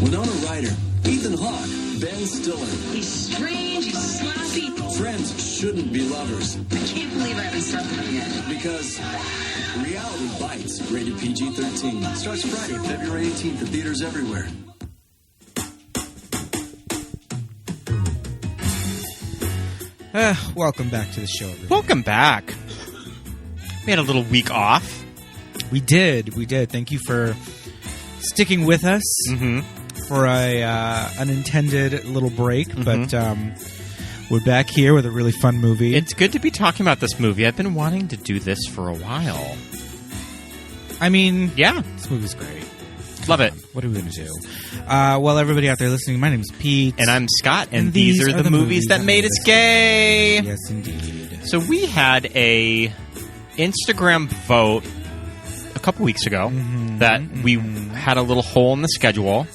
Winona Ryder, Ethan Hawke, Ben Stiller. He's strange, he's sloppy. Friends shouldn't be lovers. I can't believe I haven't slept with him yet. Because Reality Bites, rated PG-13. Starts Friday, February 18th at theaters everywhere. Welcome back to the show, everybody. Welcome back. We had a little week off. We did. Thank you for sticking with us for a unintended little break, but we're back here with a really fun movie. It's good to be talking about this movie. I've been wanting to do this for a while. I mean, Yeah. this movie's great. Love it. What are we going to do? Well, everybody out there listening, my name is Pete. And I'm Scott, and these are the movies that made us gay. Yes, indeed. So we had a Instagram vote a couple weeks ago that we had a little hole in the schedule,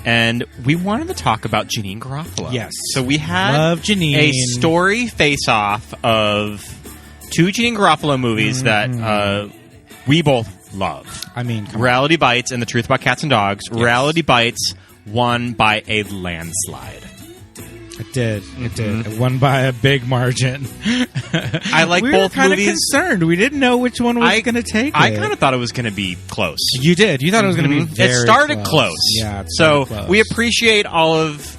and we wanted to talk about Janeane Garofalo. Yes. So we had Love Janeane. a story face-off of two Janeane Garofalo movies that we both love. I mean, come on. Reality Bites and The Truth About Cats and Dogs. Yes. Reality Bites won by a landslide. It did. It did. It won by a big margin. I like we both were kind movies. of concerned. We didn't know which one was going to take I it. kind of thought it was going to be close. You did. You thought it was going to be very It started close. Yeah, it so started close. we appreciate all of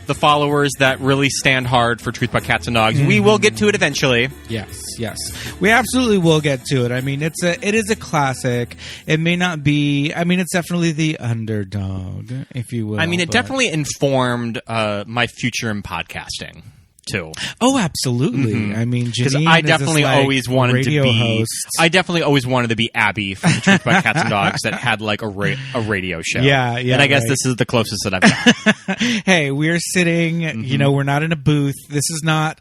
the followers that really stand hard for Truth About Cats and Dogs. We will get to it eventually. Yes. We absolutely will get to it. I mean, it is a classic. It may not be. I mean, it's definitely the underdog, if you will. I mean, it definitely informed my future in podcasting too. Oh, absolutely. I mean, Because Janeane I is definitely this, always wanted to radio be. host. I definitely always wanted to be Abby from The Truth About Cats and Dogs that had like a radio show. Yeah. And I guess right. this is the closest that I've got. Hey, we're sitting. You know, we're not in a booth. This is not.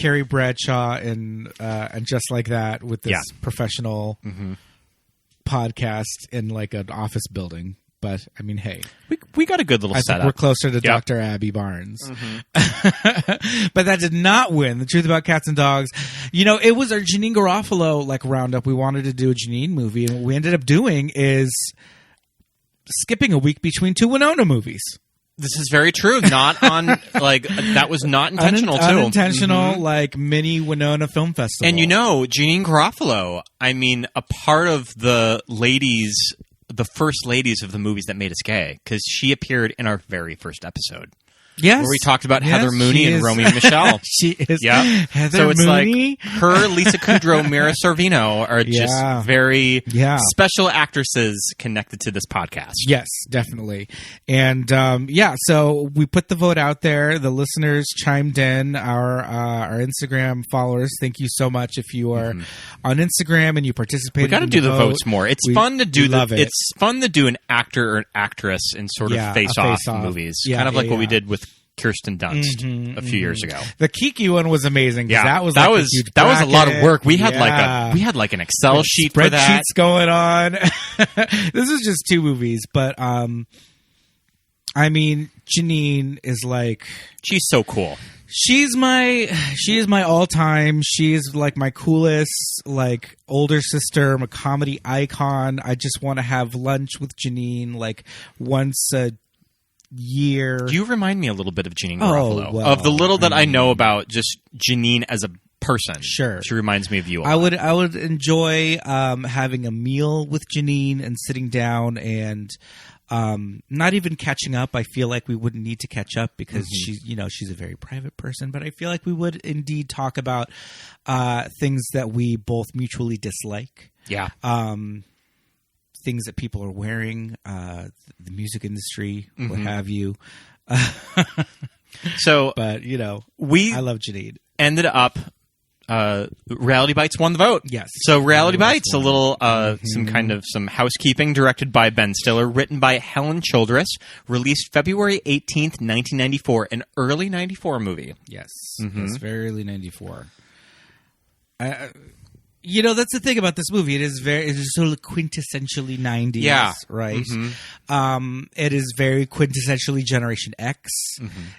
Carrie Bradshaw and Just Like That with this professional podcast in like an office building. But I mean, hey, we got a good little I setup. think we're closer to Dr. Abby Barnes. But that did not win. The Truth About Cats and Dogs. You know, it was our Janeane Garofalo like roundup. We wanted to do a Janeane movie, and what we ended up doing is skipping a week between two Winona movies. This is very true. Not on like that was not intentional too. Unintentional, like mini Winona Film Festival. And you know, Janeane Garofalo. I mean, a part of the first ladies of the movies that made us gay, because she appeared in our very first episode. Yes, where we talked about Heather she Mooney and is- Romeo and Michelle. She is. Yeah. Heather So it's Mooney. like her, Lisa Kudrow, Mira Sorvino are Yeah. just very Yeah. special actresses connected to this podcast. Yes, definitely. And so we put the vote out there. The listeners chimed in. Our Instagram followers, thank you so much. If you are on Instagram and you participated, We got to do the votes more. It's fun to do love it. It's fun to do an actor or an actress in sort of Yeah, a face-off face-off. movies, Yeah, kind of like what we yeah. did with Kirsten Dunst a few years ago. The Kiki one was amazing. Yeah, that was that like was a huge that was a lot of bracket. work. We had Yeah. like an Excel sheet for that. Spreadsheets going on. This is just two movies, but I mean, Janeane is like. She's so cool. She is my all time. She's like my coolest, like older sister. I'm a comedy icon. I just want to have lunch with Janeane like once a year. You remind me a little bit of Janeane Oh, Garofalo. well, of the little that I know about just Janeane as a person. Sure. She reminds me of you a I lot. would enjoy having a meal with Janeane and sitting down and not even catching up. I feel like we wouldn't need to catch up because she's a very private person, but I feel like we would indeed talk about things that we both mutually dislike. Yeah. Things that people are wearing, the music industry, what have you. So, But, we I love Janeane. ended up Reality Bites won the vote. Yes. So Reality Bites, a little some housekeeping, directed by Ben Stiller, written by Helen Childress, released February 18th, 1994, an early 94 movie. Yes. Yes, very early 94. You know, that's the thing about this movie. It is so quintessentially 90s, Yeah. right? It is very quintessentially Generation X,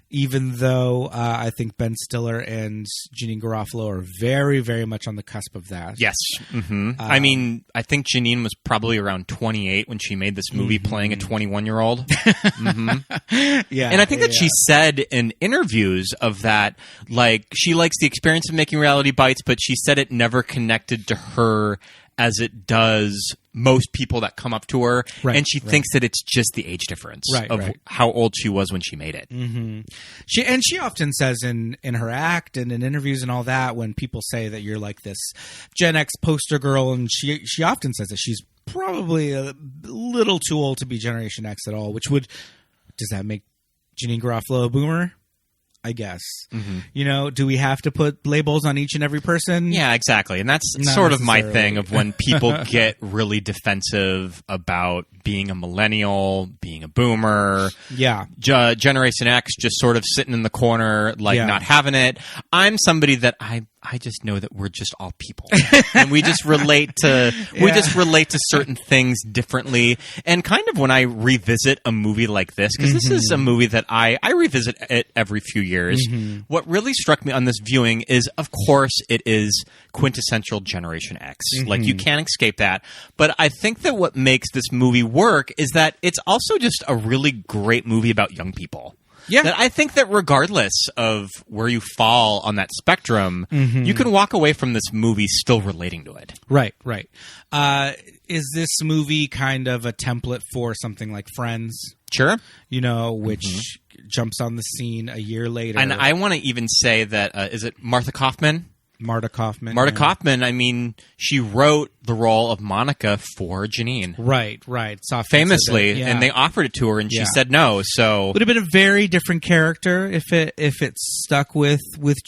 even though I think Ben Stiller and Janeane Garofalo are very, very much on the cusp of that. Yes. I mean, I think Janeane was probably around 28 when she made this movie playing a 21-year-old. Yeah. And I think that she said in interviews of that, like, she likes the experience of making reality bites, but she said it never connected to her as it does most people that come up to her. Right, and she thinks that it's just the age difference of how old she was when she made it. She often says in her act and in interviews and all that, when people say that you're like this Gen X poster girl, and she often says that she's probably a little too old to be Generation X at all, does that make Janeane Garofalo a boomer? I guess. You know, do we have to put labels on each and every person? Yeah, exactly. And that's Not sort of my necessarily. thing of when people get really defensive about being a millennial, being a boomer. Yeah. Generation X just sort of sitting in the corner, like not having it. I'm somebody that I just know that we're just all people, and we just relate to certain things differently. And kind of when I revisit a movie like this, because this is a movie that I revisit it every few years. What really struck me on this viewing is, of course, it is quintessential Generation X. Like, you can't escape that. But I think that what makes this movie work is that it's also just a really great movie about young people. Yeah. That I think that regardless of where you fall on that spectrum, you can walk away from this movie still relating to it. Right. Is this movie kind of a template for something like Friends? Sure. You know, which jumps on the scene a year later. And I want to even say that, is it Martha Kaufman? Marta Kaufman. Kaufman, I mean, she wrote the role of Monica for Janine. Right. Famously, and they offered it to her, and she said no. So would have been a very different character if it stuck with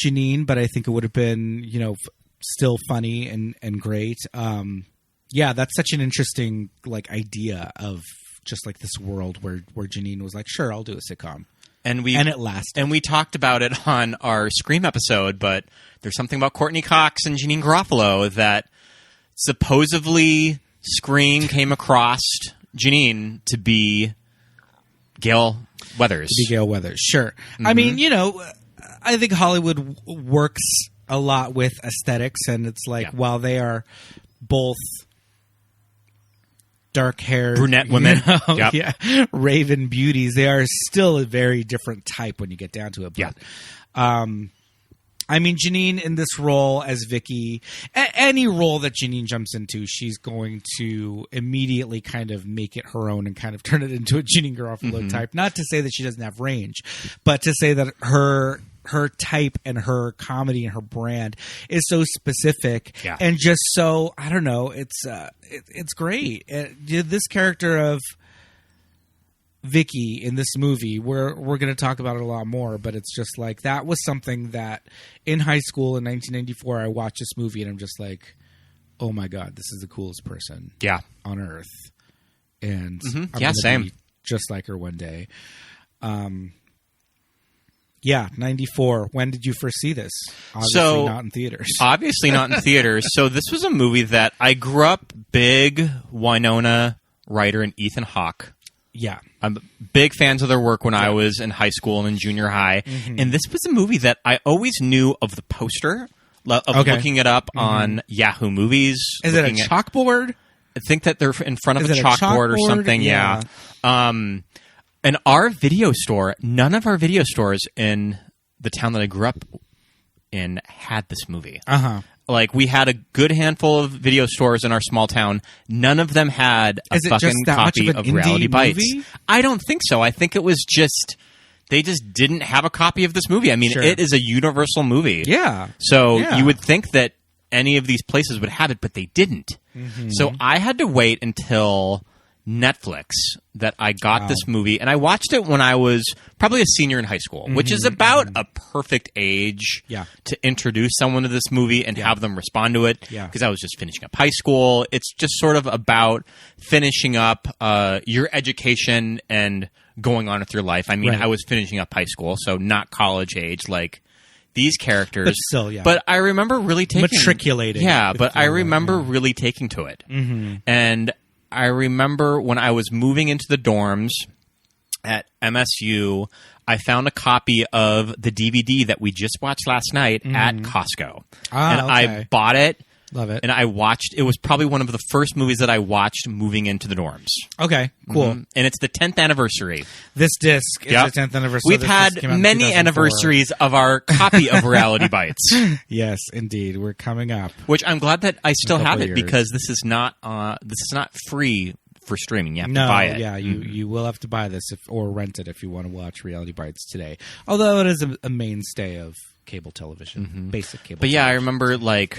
Janine, but I think it would have been, you know, still funny and great. Yeah, that's such an interesting like idea of just like this world where Janine was like, sure, I'll do a sitcom. And it lasted. And we talked about it on our Scream episode, but there's something about Courtney Cox and Janeane Garofalo that supposedly Scream came across Janine to be Gail Weathers. Sure. I mean, you know, I think Hollywood works a lot with aesthetics, and it's like while they are both dark-haired brunette women, raven beauties, they are still a very different type when you get down to it. But, I mean, Janine in this role as Vicky, any role that Janine jumps into, she's going to immediately kind of make it her own and kind of turn it into a Janeane Garofalo type. Not to say that she doesn't have range, but to say that her type and her comedy and her brand is so specific and just so, I don't know, it's great. This character of Vicky in this movie, we're going to talk about it a lot more, but it's just like, that was something that in high school in 1994, I watched this movie and I'm just like, oh my God, this is the coolest person on earth. And I'm gonna be just like her one day. 94. When did you first see this? Obviously not in theaters. Obviously not in theaters. So this was a movie that I grew up big Winona Ryder and Ethan Hawke. Yeah. I'm big fans of their work when I was in high school and in junior high. And this was a movie that I always knew of the poster, of looking it up on Yahoo Movies. Is it a chalkboard? I think that they're in front of a chalkboard or something. Yeah. And our video store, none of our video stores in the town that I grew up in had this movie. Like, we had a good handful of video stores in our small town. None of them had a fucking copy of Reality Bites. Movie? I don't think so. I think it was just, they just didn't have a copy of this movie. I mean, it is a universal movie. Yeah. So you would think that any of these places would have it, but they didn't. So I had to wait until Netflix that I got this movie, and I watched it when I was probably a senior in high school, which is about a perfect age to introduce someone to this movie and have them respond to it, because I was just finishing up high school. It's just sort of about finishing up your education and going on with your life. I mean, I was finishing up high school, so not college age, like these characters. But still, yeah. But I remember really taking... Matriculating. Yeah, but I remember really taking to it. Mm-hmm. And I remember when I was moving into the dorms at MSU, I found a copy of the DVD that we just watched last night at Costco. And I bought it. Love it. And I watched... It was probably one of the first movies that I watched moving into the dorms. Okay, cool. And it's the 10th anniversary. This disc is the 10th anniversary. We've had many anniversaries of our copy of Reality Bites. Yes, indeed. We're coming up. Which I'm glad that I still have it years. because this is not free for streaming. You have to buy it. Yeah, you will have to buy this or rent it if you want to watch Reality Bites today. Although it is a mainstay of cable television, basic cable. But yeah, television. I remember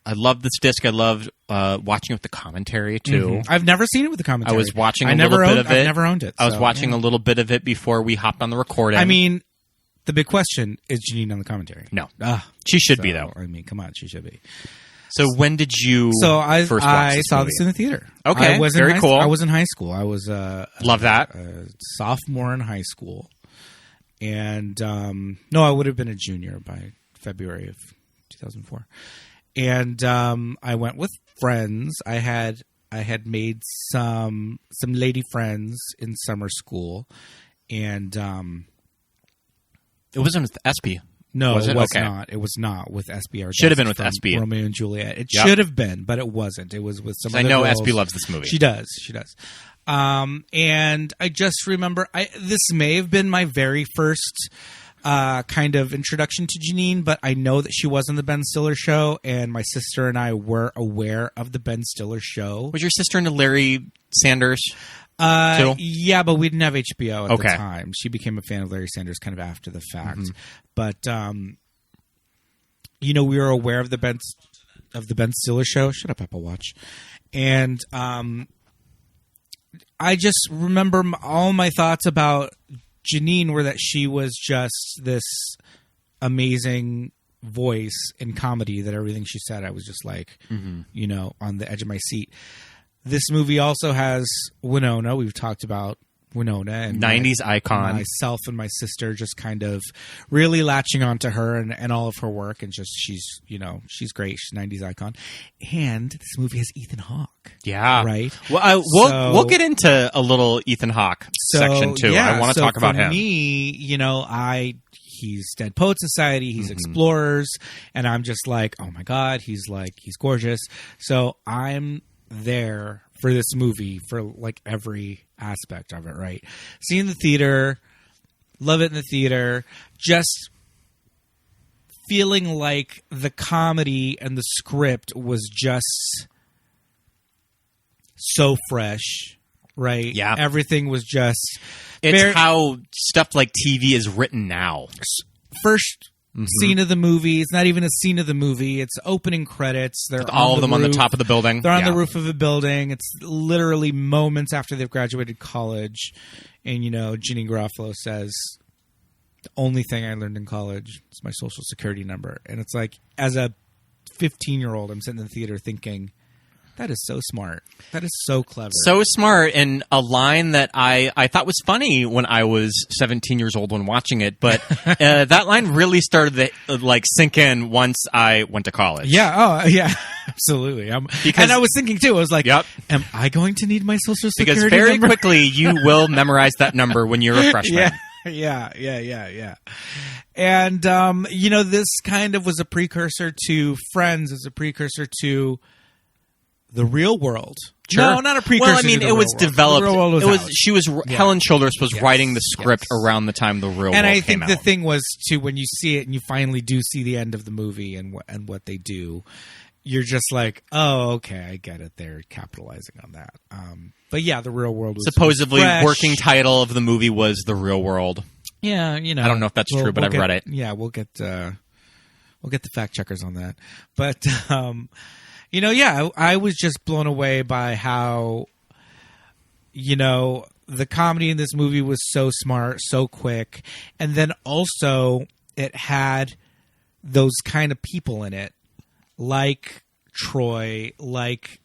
I loved this disc. I loved watching it with the commentary too. I've never seen it with the commentary. I was watching a little bit of it. I've never owned it. I was watching a little bit of it before we hopped on the recording. I mean, the big question is Janeane on the commentary. No, she should be though. I mean, come on, she should be. So when did you? So I saw movie? this in the theater. Okay, I was very cool. I was in high school. I was love that a sophomore in high school, and no, I would have been a junior by February of 2004. And I went with friends. I had made some lady friends in summer school, and it wasn't with SB. No, was it was okay. not. It was not with SB. Should have been with SB. Romeo and Juliet. It should have been, but it wasn't. It was with some. I know girls. SB loves this movie. She does. She does. And I just remember this may have been my very first kind of introduction to Janeane, but I know that she was on the Ben Stiller show, and my sister and I were aware of the Ben Stiller show. Was your sister into Larry Sanders? Yeah, but we didn't have HBO at the Okay. time. She became a fan of Larry Sanders kind of after the fact. But we were aware of the Ben Stiller show. Shut up, Apple Watch. And I just remember all my thoughts about Janeane were that she was just this amazing voice in comedy, that everything she said, I was just like, on the edge of my seat. This movie also has Winona. We've talked about Winona. And 90s icon. Myself and my sister just kind of really latching onto her and all of her work. And just, she's great. She's a 90s icon. And this movie has Ethan Hawke. Yeah. Right? Well, we'll get into a little Ethan Hawke section, too. Yeah, I want to talk about him. For me, he's Dead Poet Society, he's Explorers, and I'm just like, oh my God, he's gorgeous. So I'm there for this movie for like every aspect of it, right? See in the theater, love it in the theater, just feeling like the comedy and the script was just so fresh, right? Yeah. Everything was just... It's how stuff like TV is written now. First scene of the movie. It's not even a scene of the movie. It's opening credits. They're with all of them on the top of the building. They're on the roof of a building. It's literally moments after they've graduated college. And, Janeane Garofalo says, the only thing I learned in college is my social security number. And it's like, as a 15-year-old, I'm sitting in the theater thinking, that is so smart. That is so clever. So smart, and a line that I thought was funny when I was 17 years old when watching it, but that line really started to sink in once I went to college. Yeah, yeah, absolutely. And I was thinking too, I was like, am I going to need my social security because very number? quickly you will memorize that number when you're a freshman. Yeah. And, this kind of was a precursor to Friends, as a precursor to The Real World. Sure. No, not a precursor. Well, I mean, to it was developed. The Real World was out. Helen Childers was writing the script around the time The Real World came out. And I think the thing was, too, when you see it and you finally do see the end of the movie and what they do, you're just like, oh, okay, I get it. They're capitalizing on that. But yeah, The Real World was supposedly fresh. Working title of the movie was The Real World. Yeah, I don't know if that's true, but I've read it. Yeah, we'll get the fact checkers on that. But I was just blown away by how, the comedy in this movie was so smart, so quick, and then also it had those kind of people in it, like Troy, like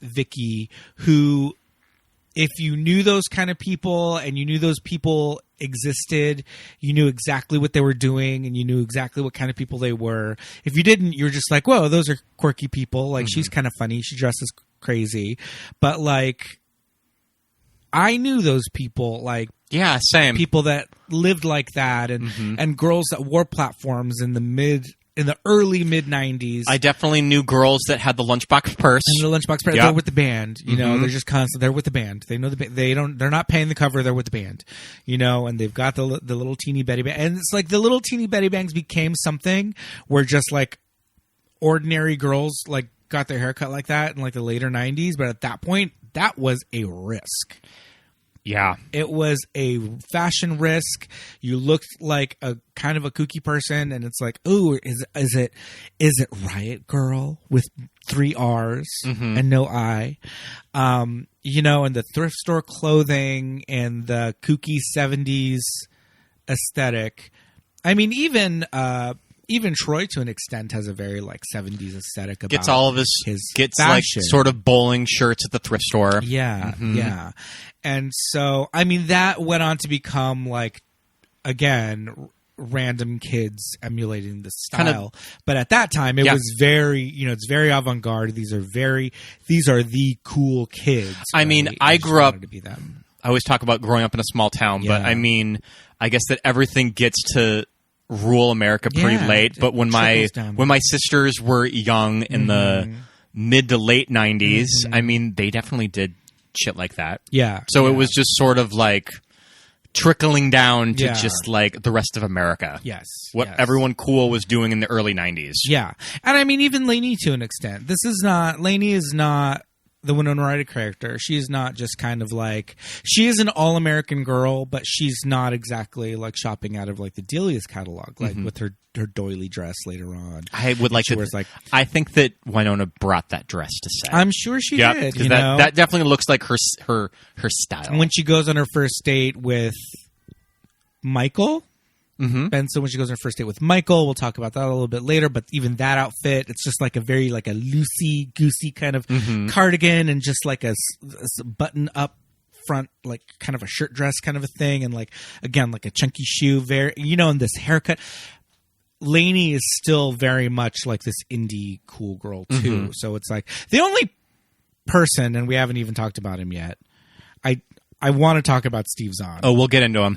Vicky, who, if you knew those kind of people and you knew those people existed. You knew exactly what they were doing, and you knew exactly what kind of people they were. If you didn't, you're just like, whoa, those are quirky people. Like, she's kind of funny. She dresses crazy. But, like, I knew those people, like, Yeah, same. people that lived like that, and girls that wore platforms in the early mid 90s. I definitely knew girls that had the lunchbox purse. And the lunchbox purse, Yep. they're with the band. You know, they're just constant. They're with the band. They know they're not paying the cover. They're with the band. You know, and they've got the little teeny Betty bang. And it's like the little teeny Betty bangs became something where just like ordinary girls like got their hair cut like that in like the later 90s. But at that point, that was a risk. Yeah. It was a fashion risk. You looked like a kind of a kooky person, and it's like, ooh, is it Riot Girl with 3 R's and no I? You know, and the thrift store clothing and the kooky 70s aesthetic. I mean, even Troy, to an extent, has a very like 70s aesthetic about Gets all of his fashion. like sort of bowling shirts at the thrift store. Yeah, yeah. And so, I mean, that went on to become like, again, random kids emulating the style. But at that time, it was very, it's very avant-garde. These are the cool kids. I mean, right? I just grew up. wanted to be them. I always talk about growing up in a small town, but Yeah. I mean, I guess that everything gets to rural America pretty Yeah, late. But when trickles down. my sisters were young in the mid to late 90s, I mean, they definitely did shit like that. Yeah. So yeah. it was just sort of like trickling down to Yeah. just like the rest of America. Yes. What yes. everyone cool was doing in the early 90s. Yeah. And I mean, even Lainey to an extent. Lainey is not the Winona Ryder character. She is not just kind of like, she is an all-American girl, but she's not exactly like shopping out of like the Delia's catalog, like with her doily dress later on. I would like She to. wears, like, I think that Winona brought that dress to set. I'm sure she yeah, did. because You know? that definitely looks like her style. When she goes on her first date with Michael, Benson, when she goes on her first date with Michael, we'll talk about that a little bit later, but even that outfit, it's just like a very like a loosey goosey kind of cardigan and just like a button up front, like kind of a shirt dress kind of a thing, and like again like a chunky shoe, very, and this haircut. Lainey is still very much like this indie cool girl too. So it's like the only person, and we haven't even talked about him yet. I want to talk about Steve Zahn. Oh, we'll get into him.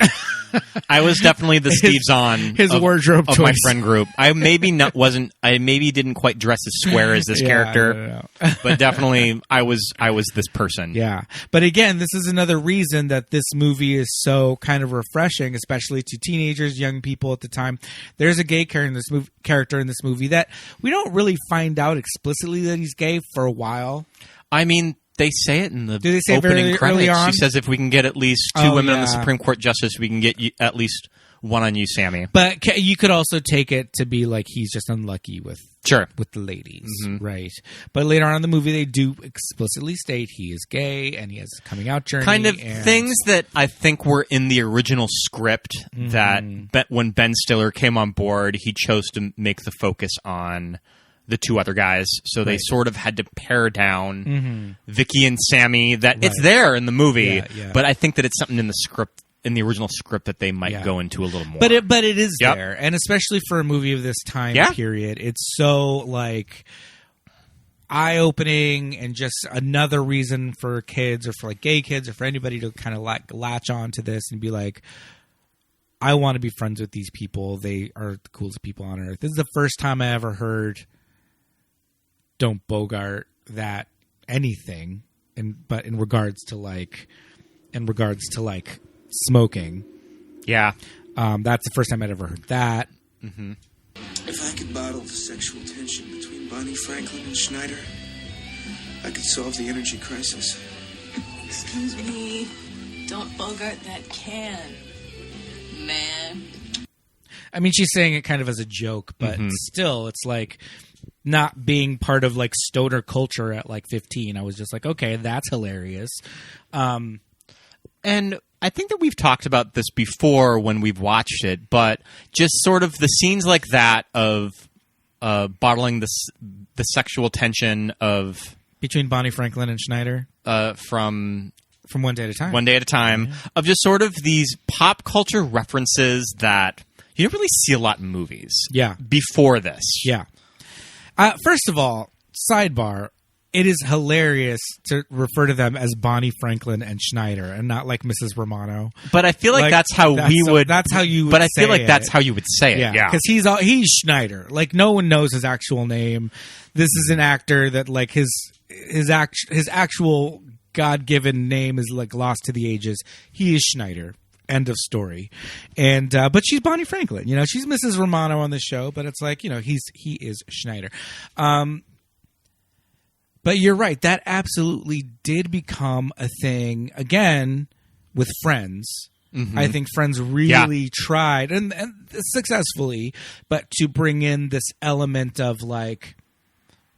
I was definitely the Steve Zahn his wardrobe of my choice. friend group. I maybe didn't quite dress as square as this character, no. but definitely I was this person. Yeah. But again, this is another reason that this movie is so kind of refreshing, especially to teenagers, young people at the time. There's a gay character in this movie that we don't really find out explicitly that he's gay for a while. I mean, they say it in the Do they say opening very credits. early on? She says, if we can get at least 2 Oh, women on the yeah. Supreme Court justice, we can get at least one on you, Sammy. But you could also take it to be like he's just unlucky with Sure. the ladies, right? But later on in the movie, they do explicitly state he is gay and he has a coming out journey. Kind of and things that I think were in the original script that when Ben Stiller came on board, he chose to make the focus on the 2 other guys. So they sort of had to pare down Vicky and Sammy. That it's there in the movie, Yeah. but I think that it's something in the script, in the original script, that they might go into a little more. But it is Yep. there, and especially for a movie of this time period, it's so like eye-opening and just another reason for kids or for like gay kids or for anybody to kind of like latch on to this and be like, I want to be friends with these people. They are the coolest people on earth. This is the first time I ever heard "Don't Bogart" that anything, but in regards to like smoking. yeah. That's the first time I'd ever heard that. If I could bottle the sexual tension between Bonnie Franklin and Schneider, I could solve the energy crisis. Excuse me. Don't bogart that can, man. I mean, she's saying it kind of as a joke, but still, it's like not being part of like stoner culture at like 15. I was just like, okay, that's hilarious. And I think that we've talked about this before when we've watched it, but just sort of the scenes like that of bottling the sexual tension of Between Bonnie Franklin and Schneider? from From One Day at a Time. One Day at a Time, of just sort of these pop culture references that you don't really see a lot in movies. Yeah. Before this. Yeah. First of all, sidebar, it is hilarious to refer to them as Bonnie Franklin and Schneider and not like Mrs. Romano. But I feel like that's how we would. That's how you would But I say feel like it. that's how you would say it. Yeah. Because he's Schneider. Like, no one knows his actual name. This is an actor that, like, his actual God-given name is, like, lost to the ages. He is Schneider. End of story. And but she's Bonnie Franklin. You know, she's Mrs. Romano on the show, but it's like, you know, he is Schneider. But you're right. That absolutely did become a thing again with Friends. Mm-hmm. I think Friends really tried and successfully, but to bring in this element of like,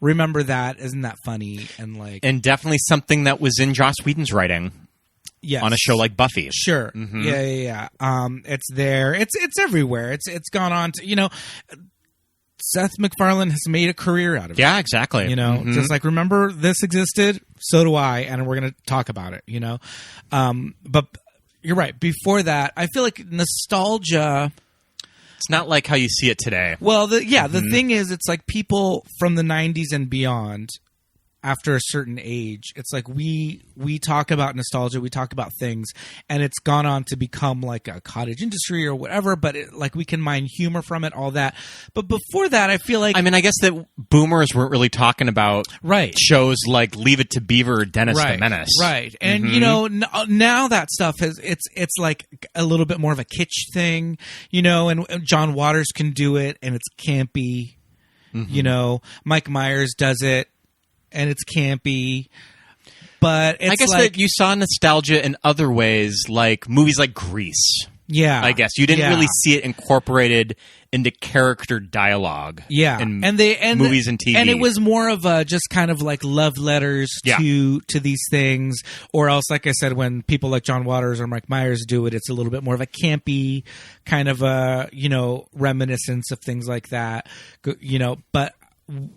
remember that, isn't that funny? And definitely something that was in Joss Whedon's writing. Yes. On a show like Buffy. Sure. Mm-hmm. Yeah. It's there. It's everywhere. It's gone on to, you know, Seth MacFarlane has made a career out of it. Yeah, exactly. You know, just like, remember this existed? So do I, and we're going to talk about it, you know? But you're right. Before that, I feel like nostalgia... It's not like how you see it today. Well, the thing is, it's like people from the 90s and beyond, after a certain age, it's like we talk about nostalgia, we talk about things, and it's gone on to become like a cottage industry or whatever, but like we can mine humor from it, all that. But before that, I feel like... I mean, I guess that boomers weren't really talking about shows like Leave It to Beaver or Dennis the Menace. Right. And, you know, now that stuff it's like a little bit more of a kitsch thing, you know, and John Waters can do it, and it's campy. You know, Mike Myers does it, and it's campy, but it's I guess that you saw nostalgia in other ways, like movies like Grease. Yeah, I guess you didn't really see it incorporated into character dialogue. Yeah, in and movies and TV, and it was more of a just kind of like love letters to these things, or else, like I said, when people like John Waters or Mike Myers do it, it's a little bit more of a campy kind of a, you know, reminiscence of things like that, you know, but.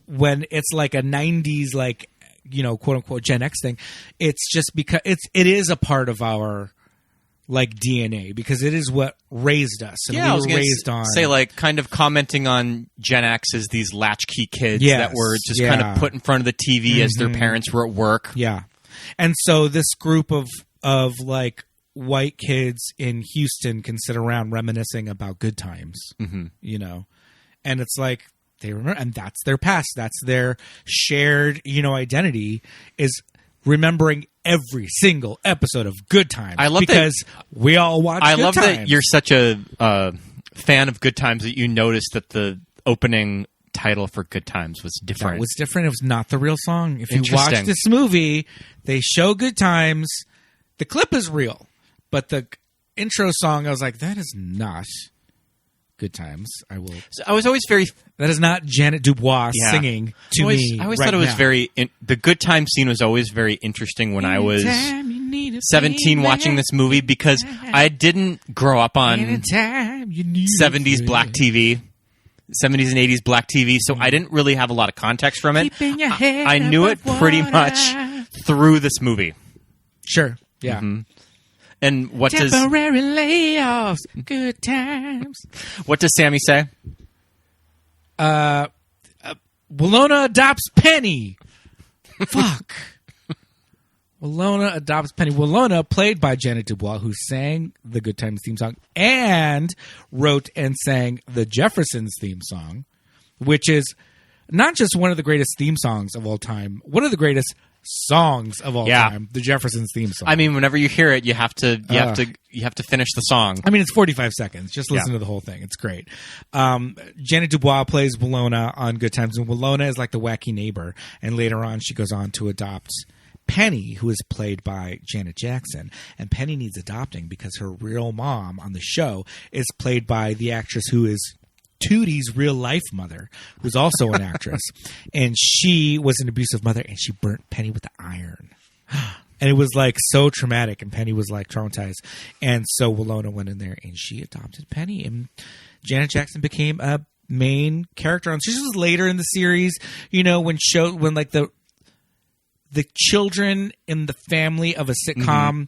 When it's like a 90s, like, you know, quote unquote Gen X thing, it's just because it is a part of our like DNA, because it is what raised us, and we were raised on. Say, like, kind of commenting on Gen X as these latchkey kids that were just kind of put in front of the TV as their parents were at work. Yeah, and so this group of like white kids in Houston can sit around reminiscing about good times, you know, and it's like. They remember, and that's their past. That's their shared, you know, identity, is remembering every single episode of Good Times. I love because we all watch. I Good love Times. that you're such a fan of Good Times that you noticed that the opening title for Good Times was different. That was different. It was not the real song. If you watch this movie, they show Good Times. The clip is real, but the intro song, I was like, that is not Good Times. I was always very. That is not Janet Dubois singing to me. I always thought it was very. The Good Time scene was always very interesting when I was 17 watching this movie, because I didn't grow up on 70s black TV. 70s and 80s black TV, so I didn't really have a lot of context from it. I knew it pretty much through this movie. Sure. Yeah. And what temporary layoffs, Good Times. What does Sammy say? Winona adopts Penny. Fuck. Winona adopts Penny. Winona, played by Janet Dubois, who sang the Good Times theme song and wrote and sang the Jeffersons theme song, which is not just one of the greatest theme songs of all time, one of the greatest songs of all time, the Jeffersons theme song. I mean, whenever you hear it, you have to finish the song. I mean, it's 45 seconds. Just listen to the whole thing. It's great. Janet Dubois plays Winona on Good Times, and Winona is like the wacky neighbor. And later on, she goes on to adopt Penny, who is played by Janet Jackson. And Penny needs adopting because her real mom on the show is played by the actress who is Tootie's real life mother, who's also an actress. And she was an abusive mother, and she burnt Penny with the iron. And it was like so traumatic, and Penny was like traumatized. And so Winona went in there and she adopted Penny, and Janet Jackson became a main character on. This was later in the series, you know, when like the the children in the family of a sitcom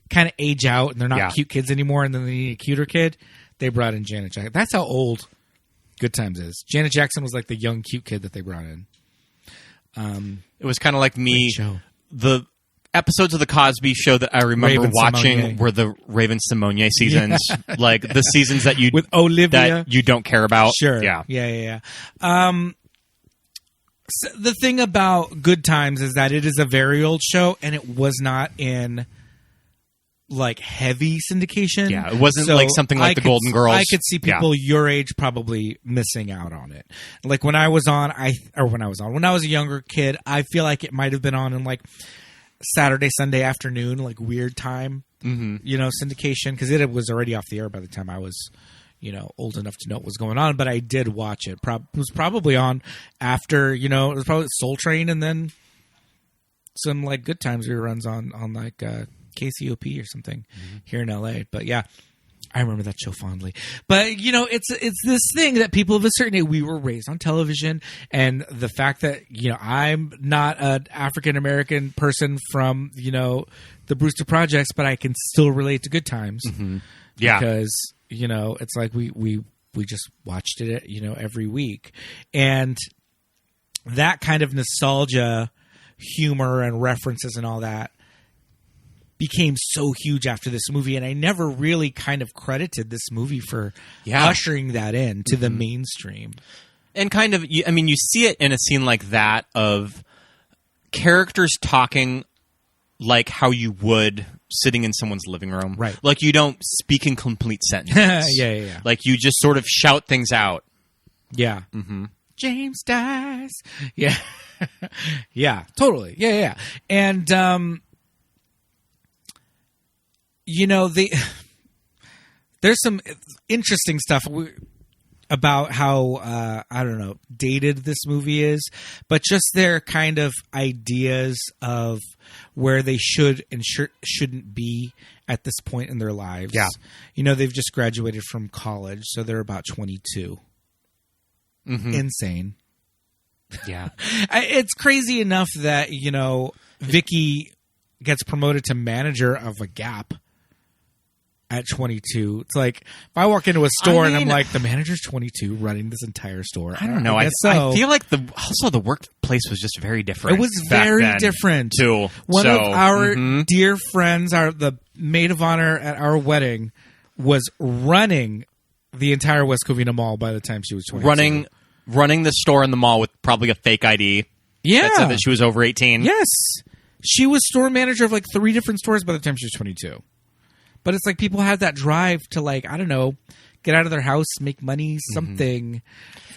kind of age out and they're not cute kids anymore, and then they need a cuter kid, they brought in Janet Jackson. That's how old Good Times is. Janet Jackson was like the young cute kid that they brought in. It was kind of like me. The episodes of the Cosby Show that I remember watching were the Raven Simone seasons, like the seasons that you with Olivia that you don't care about. Sure, yeah. So the thing about Good Times is that it is a very old show, and it was not in like heavy syndication. Yeah, it wasn't like something like the Golden Girls. I could see people your age probably missing out on it. Like when I was when I was a younger kid, I feel like it might have been on in like Saturday, Sunday afternoon, like weird time, syndication, because it was already off the air by the time I was, old enough to know what was going on. But I did watch it. It was probably on after, it was probably Soul Train and then some like Good Times reruns on like KCOP or something here in LA. But yeah, I remember that show fondly. But it's this thing that people of a certain age, we were raised on television, and the fact that I'm not an African American person from the Brewster Projects, but I can still relate to Good Times. Yeah, because it's like we just watched it every week, and that kind of nostalgia, humor, and references and all that became so huge after this movie, and I never really kind of credited this movie for ushering that in to the mainstream. And kind of, you see it in a scene like that of characters talking like how you would sitting in someone's living room. Right. Like you don't speak in complete sentences. Yeah. Like you just sort of shout things out. Yeah. James dies. Yeah. Yeah, totally. Yeah. And, there's some interesting stuff about how dated this movie is, but just their kind of ideas of where they should and shouldn't be at this point in their lives. Yeah, they've just graduated from college, so they're about 22. Insane. Yeah, it's crazy enough that Vicky gets promoted to manager of a Gap at 22. It's like if I walk into a store and I'm like, the manager's 22 running this entire store. I don't know. I feel like the workplace was just very different. It was very different too. One of our dear friends, the maid of honor at our wedding, was running the entire West Covina Mall by the time she was 22. Running the store in the mall with probably a fake ID. Yeah, that said that she was over 18. Yes. She was store manager of like 3 different stores by the time she was 22. But it's like people have that drive to like, I don't know, get out of their house, make money, something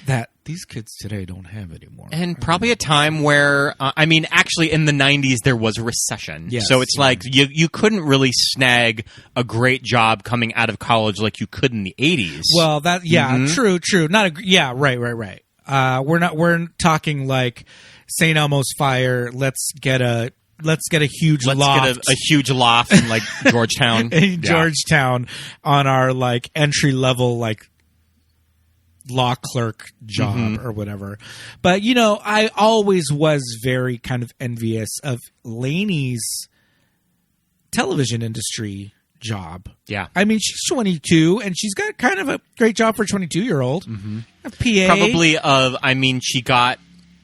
that these kids today don't have anymore. And probably a time where, actually in the 90s there was a recession. Yes, so it's like you couldn't really snag a great job coming out of college like you could in the 80s. Well, true. Right. We're talking like St. Elmo's Fire, let's get a huge loft. Let's get a huge loft in like Georgetown. Georgetown on our like entry level like law clerk job or whatever. But I always was very kind of envious of Lainey's television industry job. Yeah. She's 22 and she's got kind of a great job for a 22-year-old. A PA. Probably she got.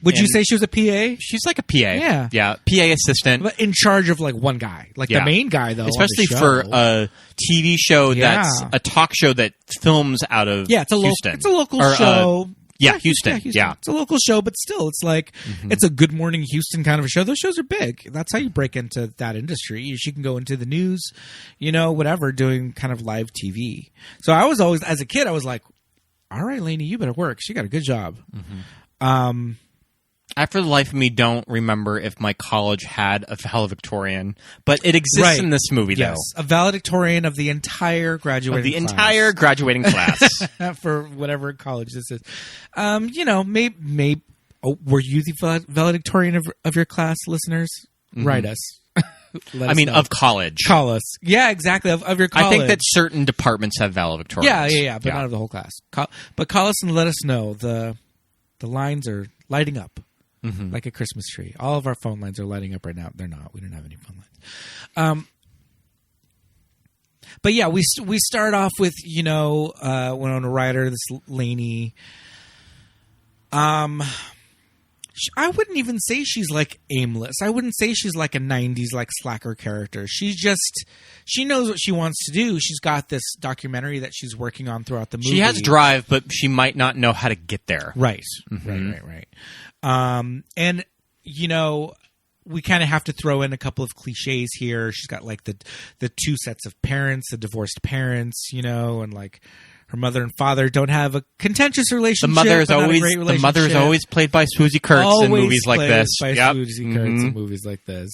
Would you say she was a PA? She's like a PA. Yeah. Yeah. PA assistant. But in charge of like one guy. Like the main guy, though. Especially for a TV show that's a talk show that films out of Houston. It's a local show. Houston. Yeah. It's a local show, but still, it's like, it's a Good Morning Houston kind of a show. Those shows are big. That's how you break into that industry. She can go into the news, whatever, doing kind of live TV. So I was always, as a kid, I was like, all right, Lainey, you better work. She got a good job. I, for the life of me, don't remember if my college had a valedictorian, but it exists in this movie, though. Yes, a valedictorian of the entire graduating class. Entire graduating class. For whatever college this is. Maybe were you the valedictorian of your class, listeners? Write us. Of college. Call us. Yeah, exactly, of your college. I think that certain departments have valedictorians. Yeah, but not of the whole class. But call us and let us know. The lines are lighting up. like a Christmas tree. All of our phone lines are lighting up right now. They're not. We don't have any phone lines. But yeah, we start off with, Winona Ryder, this Laney. I wouldn't even say she's like aimless. I wouldn't say she's like a 90s like slacker character. She knows what she wants to do. She's got this documentary that she's working on throughout the movie. She has drive, but she might not know how to get there. Right. Right. And we kind of have to throw in a couple of cliches here. She's got like the two sets of parents, the divorced parents, and like her mother and father don't have a contentious relationship. The mother is always played by Swoosie Kurtz in movies like this. By Swoosie Kurtz in movies like this.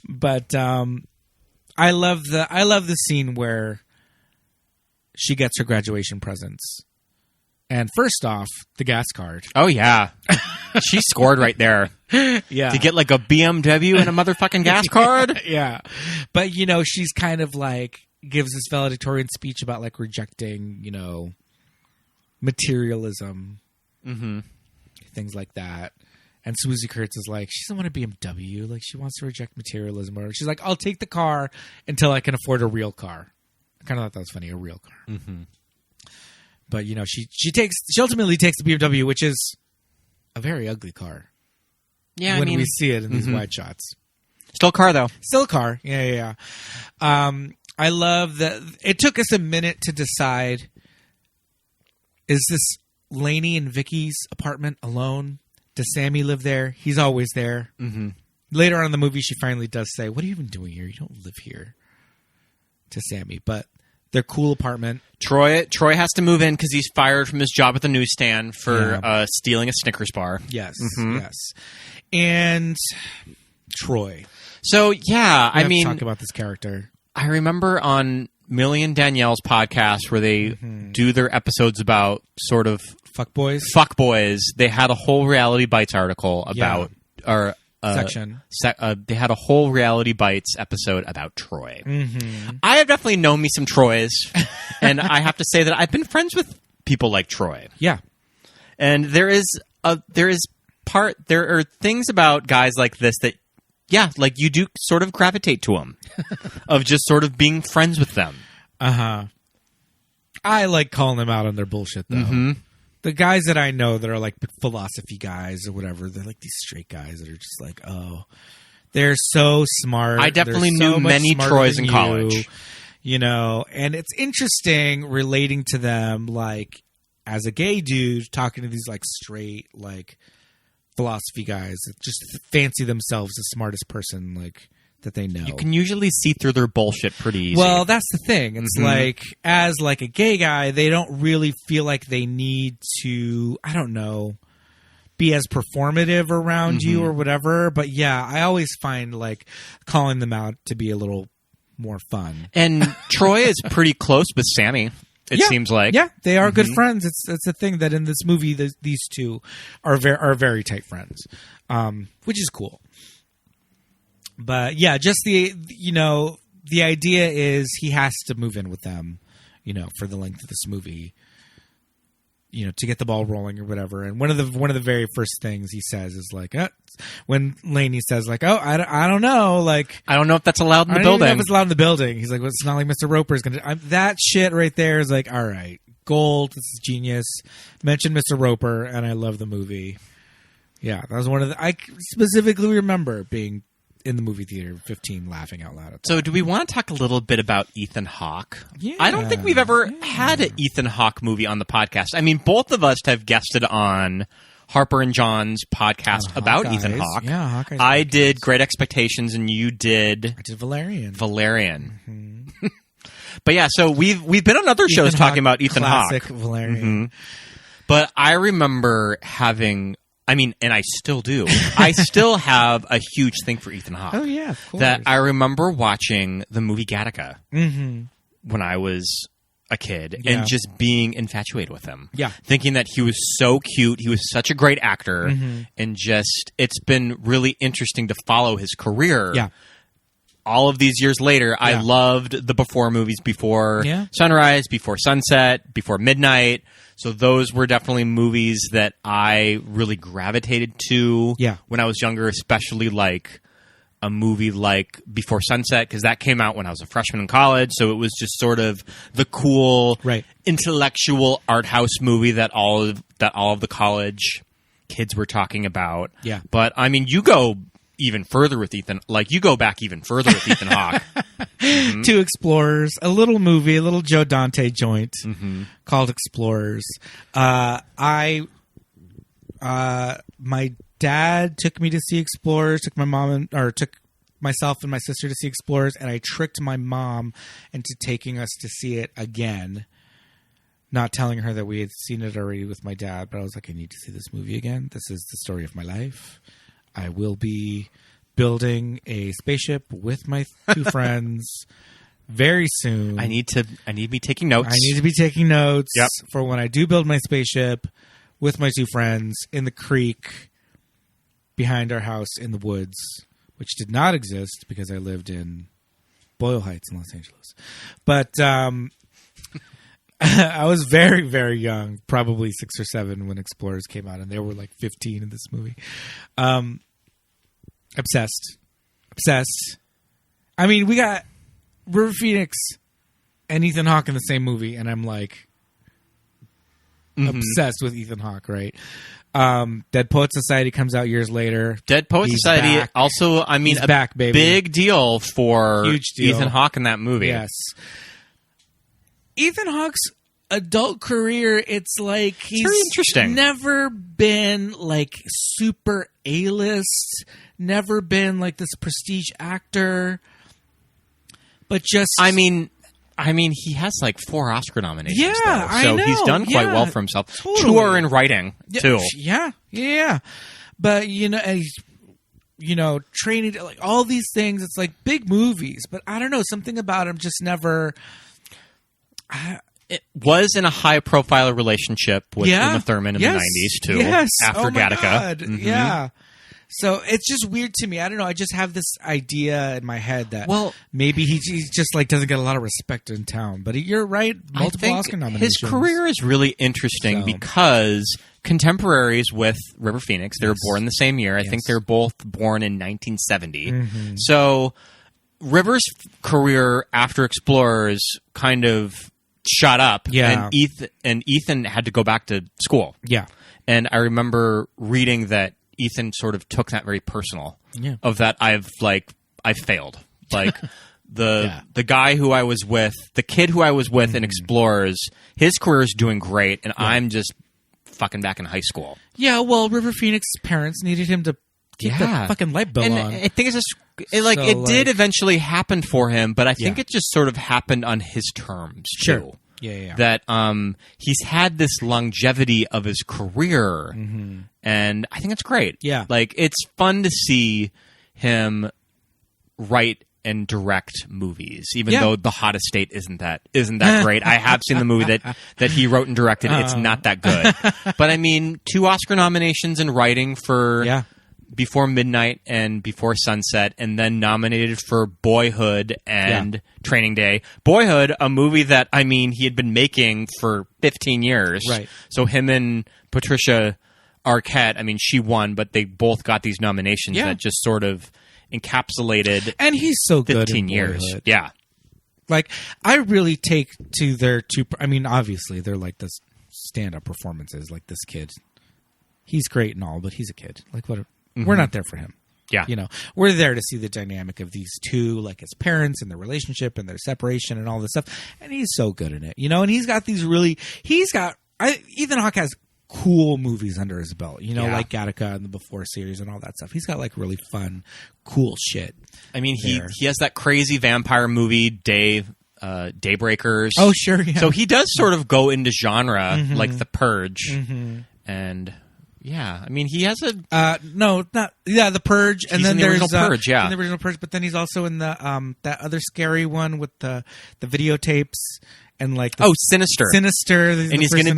But I love the scene where she gets her graduation presents. And first off, the gas card. Oh, yeah. She scored right there. Yeah. To get like a BMW and a motherfucking gas card? Yeah. But, she's kind of like, gives this valedictorian speech about like rejecting, materialism. Mm-hmm. Things like that. And Swoosie Kurtz is like, she doesn't want a BMW. Like, she wants to reject materialism. Or she's like, I'll take the car until I can afford a real car. I kind of thought that was funny, a real car. Mm-hmm. But, she ultimately takes the BMW, which is a very ugly car. Yeah, when we see it in these wide shots. Still a car, though. Still a car. Yeah. I love that it took us a minute to decide, is this Laney and Vicky's apartment alone? Does Sammy live there? He's always there. Mm-hmm. Later on in the movie, she finally does say, what are you even doing here? You don't live here. To Sammy. But their cool apartment. Troy has to move in because he's fired from his job at the newsstand for stealing a Snickers bar. Yes, yes. And Troy. So, yeah, I mean, talk about this character. I remember on Millie and Danielle's podcast where they do their episodes about sort of fuckboys. They had a whole Reality Bites article about section. They had a whole Reality Bites episode about Troy. Mm-hmm. I have definitely known me some Troys, and I have to say that I've been friends with people like Troy. Yeah, and there are things about guys like this that, yeah, like you do sort of gravitate to them, of just sort of being friends with them. I like calling them out on their bullshit though. Mm-hmm. The guys that I know that are like philosophy guys or whatever, they're like these straight guys that are just like, oh, they're so smart. I definitely knew many Troys in college. And it's interesting relating to them, like, as a gay dude, talking to these, like, straight, like, philosophy guys that just fancy themselves the smartest person, like, that they know. You can usually see through their bullshit pretty easy. Well, that's the thing. It's like, as like a gay guy, they don't really feel like they need to, I don't know, be as performative around you or whatever. But yeah, I always find like calling them out to be a little more fun. And Troy is pretty close with Sammy. It seems like. Yeah, they are good friends. It's a thing that in this movie, these two are very tight friends, which is cool. But yeah, just the idea is he has to move in with them, for the length of this movie, to get the ball rolling or whatever. And one of the very first things he says is like, when Laney says like, oh, I don't know, like, I don't know if that's allowed in the building. I don't know if it's allowed in the building. He's like, well, it's not like Mr. Roper's gonna. That shit right there is like, all right, gold. This is genius. Mention Mr. Roper, and I love the movie. Yeah, that was one of the. I specifically remember being in the movie theater, 15, laughing out loud at that. So do we want to talk a little bit about Ethan Hawke? Yeah. I don't think we've ever had an Ethan Hawke movie on the podcast. I mean, both of us have guested on Harper and John's podcast about Hawkeyes. Ethan Hawke. Yeah, Hawkeyes. I did Great Expectations, and you did... I did Valerian. Mm-hmm. But yeah, so we've been on other shows talking about Ethan Hawke. Classic Valerian. Mm-hmm. But I remember having... I mean, and I still do. I still have a huge thing for Ethan Hawke. Oh, yeah, of course. That I remember watching the movie Gattaca when I was a kid and just being infatuated with him. Yeah. Thinking that he was so cute. He was such a great actor. And just, it's been really interesting to follow his career. Yeah. all of these years later, I loved the before movies, before sunrise, before sunset, before midnight. So those were definitely movies that I really gravitated to when I was younger, especially like a movie like Before Sunset, because that came out when I was a freshman in college. So it was just sort of the cool, intellectual art house movie that all of the college kids were talking about. Yeah. But I mean, you go even further with Ethan. Like, you go back even further with Ethan Hawke. Two Explorers, a little movie, a little Joe Dante joint called Explorers. My dad took me to see Explorers, took myself and my sister to see Explorers, and I tricked my mom into taking us to see it again, not telling her that we had seen it already with my dad. But I was like, I need to see this movie again. This is the story of my life. I will be building a spaceship with my two friends very soon. I need to be taking notes. I need to be taking notes for when I do build my spaceship with my two friends in the creek behind our house in the woods, which did not exist because I lived in Boyle Heights in Los Angeles. But I was very, very young, probably 6 or 7 when Explorers came out, and there were like 15 in this movie. Obsessed. I mean, we got River Phoenix and Ethan Hawke in the same movie, and I'm like obsessed with Ethan Hawke, right? Dead Poet Society comes out years later. Dead Poet Society back. Also, I mean, He's back, baby. Big deal for Huge deal. Ethan Hawke in that movie. Yes. Ethan Hawke's adult career, it's like he's very interesting. Never been like super A-list, never been like this prestige actor, but just I mean, he has like 4 Oscar nominations. Yeah, though, so I know. He's done quite well for himself. Totally. 2 are in writing too. Yeah. But and he's training like all these things. It's like big movies, but I don't know, something about him just never. It was in a high-profile relationship with Uma Thurman in the 90s, too. Yes. After Gattaca. God. Yeah. So it's just weird to me. I don't know. I just have this idea in my head that maybe he just like doesn't get a lot of respect in town. But you're right. Multiple Oscar nominations. His career is really interesting because contemporaries with River Phoenix, they were born the same year. I think they're both born in 1970. So River's career after Explorers kind of shot up, and Ethan had to go back to school. Yeah, and I remember reading that Ethan sort of took that very personal. Yeah, of that I've failed. Like the guy who I was with, the kid who I was with in Explorers, his career is doing great, and I'm just fucking back in high school. Yeah, well, River Phoenix's parents needed him to keep the fucking light bill on. I think it's just it did eventually happen for him, but I think it just sort of happened on his terms too. Yeah. That he's had this longevity of his career, and I think it's great. Yeah, like it's fun to see him write and direct movies, even though The Hottest State isn't that great. I have seen the movie that he wrote and directed. It's not that good, but I mean, 2 Oscar nominations in writing for Before Midnight and Before Sunset, and then nominated for Boyhood and Training Day. Boyhood, a movie that, I mean, he had been making for 15 years. Right. So him and Patricia Arquette, I mean, she won, but they both got these nominations that just sort of encapsulated and he's so 15 good in years. Boyhood. Yeah. Like, I really take to their 2... I mean, obviously, they're like this stand-up performances, like this kid. He's great and all, but he's a kid. Like, what... We're not there for him. Yeah. We're there to see the dynamic of these two, like his parents and their relationship and their separation and all this stuff. And he's so good in it, and he's got these Ethan Hawke has cool movies under his belt, like Gattaca and the Before series and all that stuff. He's got like really fun, cool shit. I mean, he has that crazy vampire movie, Daybreakers. Oh, sure. Yeah. So he does sort of go into genre like The Purge and... Yeah, I mean, he has a The Purge, and then there's the Purge, the original Purge, but then he's also in the that other scary one with the videotapes and like Sinister, and he's going to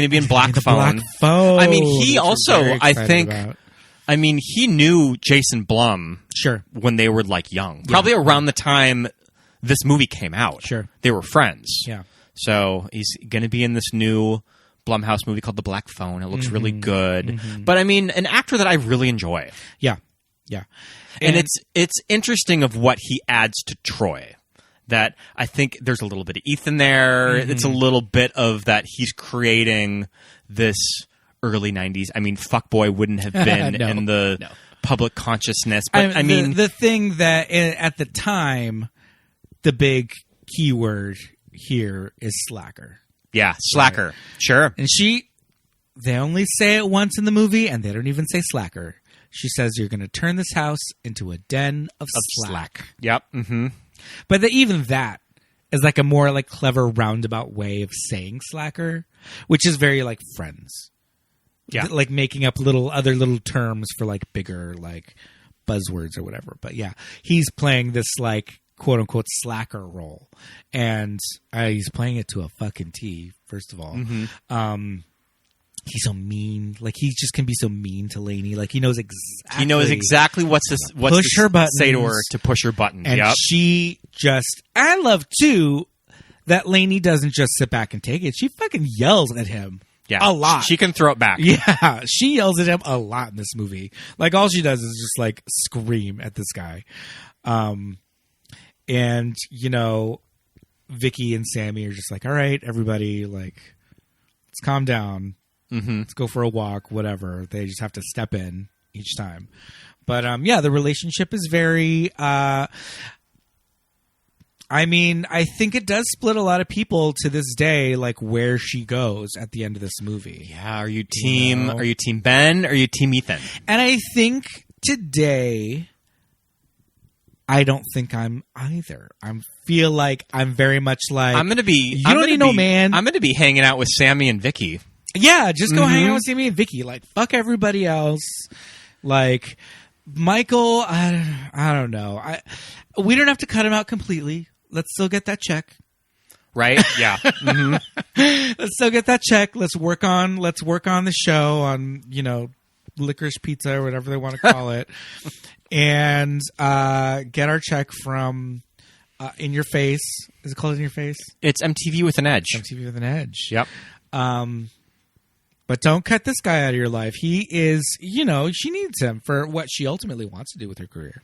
be in Black Phone. I mean, he also I think I mean, he knew Jason Blum Sure. when they were like young, probably around the time this movie came out. Sure. They were friends. Yeah. So he's going to be in this new Blumhouse movie called The Black Phone. It looks really good. But I mean, an actor that I really enjoy. Yeah. Yeah. And it's interesting of what he adds to Troy. That I think there's a little bit of Ethan there. It's a little bit of that he's creating this early 90s. I mean, Fuckboy wouldn't have been in the public consciousness. But I mean... The thing that at the time, the big keyword here is slacker. Yeah, slacker. Right. Sure. And they only say it once in the movie, and they don't even say slacker. She says, you're going to turn this house into a den of slack. Yep. Mm-hmm. But even that is like a more like clever roundabout way of saying slacker, which is very like Friends. Yeah. Like making up other little terms for like bigger like buzzwords or whatever. But yeah, he's playing this like quote unquote slacker role. And he's playing it to a fucking T, first of all. He's so mean. Like, he just can be so mean to Lainey. Like, he knows exactly what's push her buttons. Say to her to push her button. And she just... I love, too, that Lainey doesn't just sit back and take it. She fucking yells at him. Yeah. A lot. She can throw it back. Yeah. She yells at him a lot in this movie. Like, all she does is just, like, scream at this guy. And, you know, Vicky and Sammy are just like, all right, everybody, like, let's calm down. Let's go for a walk, whatever. They just have to step in each time. But, yeah, the relationship is very... I mean, I think it does split a lot of people to this day, like, where she goes at the end of this movie. Yeah, are you team Ben? Or are you team Ethan? And I think today... I don't think I'm either. I feel like I'm very much like... I'm going to be hanging out with Sammy and Vicky. Yeah, just go hang out with Sammy and Vicky. Like, fuck everybody else. Like, Michael, I don't know. We don't have to cut him out completely. Let's still get that check. Right? Yeah. Let's still get that check. Let's work on the show on, you know, licorice pizza or whatever they want to call it. And get our check from In Your Face. Is it called In Your Face? It's MTV with an Edge. MTV with an Edge. Yep. But don't cut this guy out of your life. He is, you know, she needs him for what she ultimately wants to do with her career.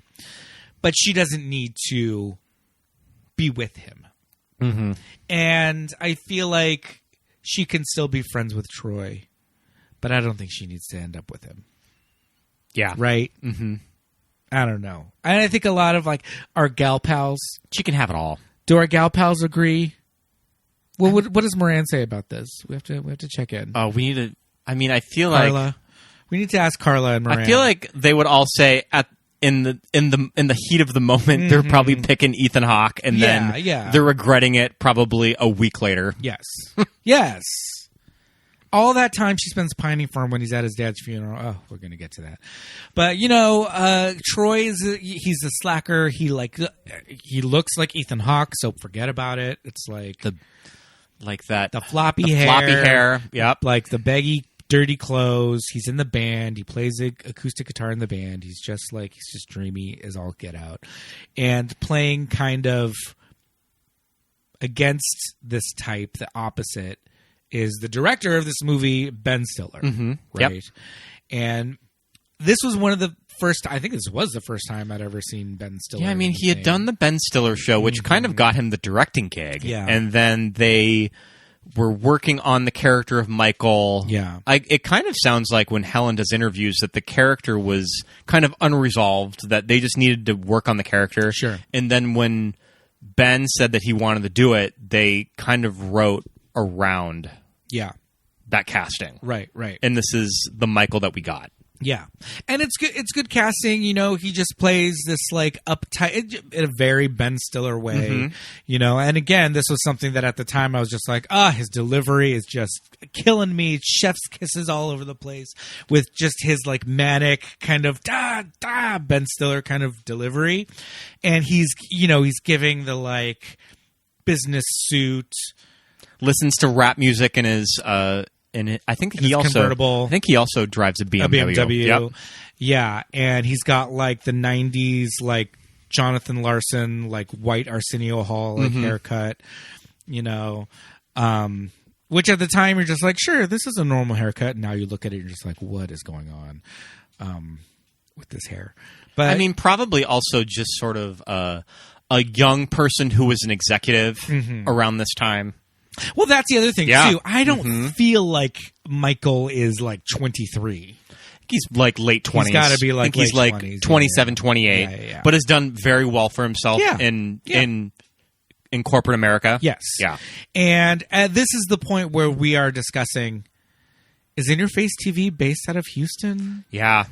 But she doesn't need to be with him. Mm-hmm. And I feel like she can still be friends with Troy. But I don't think she needs to end up with him. Yeah. Right? Mm-hmm. I don't know. And I think a lot of, like, our gal pals... She can have it all. Do our gal pals agree? Well, what does Moran say about this? We have to check in. Oh, we need to... I mean, I feel Carla. like... We need to ask Carla and Moran. I feel like they would all say in the heat of the moment, they're probably picking Ethan Hawke, and then they're regretting it probably a week later. Yes. Yes. All that time she spends pining for him when he's at his dad's funeral. Oh, we're going to get to that. But, you know, Troy he's a slacker. He looks like Ethan Hawke, so forget about it. It's like the floppy hair. Floppy hair. Yep. Like the baggy, dirty clothes. He's in the band. He plays the acoustic guitar in the band. He's just dreamy as all get out. And playing kind of against this type, the opposite, is the director of this movie, Ben Stiller. Mm-hmm. Right? Yep. And this was one of the first... I think this was the first time I'd ever seen Ben Stiller. Yeah, I mean, he had done the Ben Stiller show, which kind of got him the directing gig. Yeah. And then they were working on the character of Michael. Yeah. It kind of sounds like when Helen does interviews that the character was kind of unresolved, that they just needed to work on the character. Sure. And then when Ben said that he wanted to do it, they kind of wrote around... Yeah. That casting. Right. And this is the Michael that we got. Yeah. And it's good casting, you know, he just plays this like uptight in a very Ben Stiller way, you know. And again, this was something that at the time I was just like, his delivery is just killing me. Chef's kisses all over the place with just his like manic kind of Ben Stiller kind of delivery. And he's giving the like business suit, listens to rap music in I think his he also convertible. I think he also drives a BMW. A BMW. Yep. Yeah, and he's got like the 90s like Jonathan Larson like white Arsenio Hall like haircut, you know. Which at the time you're just like, sure, this is a normal haircut. And now you look at it, you're just like, what is going on with this hair? But I mean, probably also just sort of a young person who was an executive around this time. well, that's the other thing Yeah. too. I don't feel like Michael is like 23. He's like late 20s. He's gotta be, like, I think he's late like 20s, 27, 28. Yeah. But has done very well for himself Yeah. in corporate America. Yes. Yeah. And this is the point where we are discussing: is In Your Face TV based out of Houston? Yeah.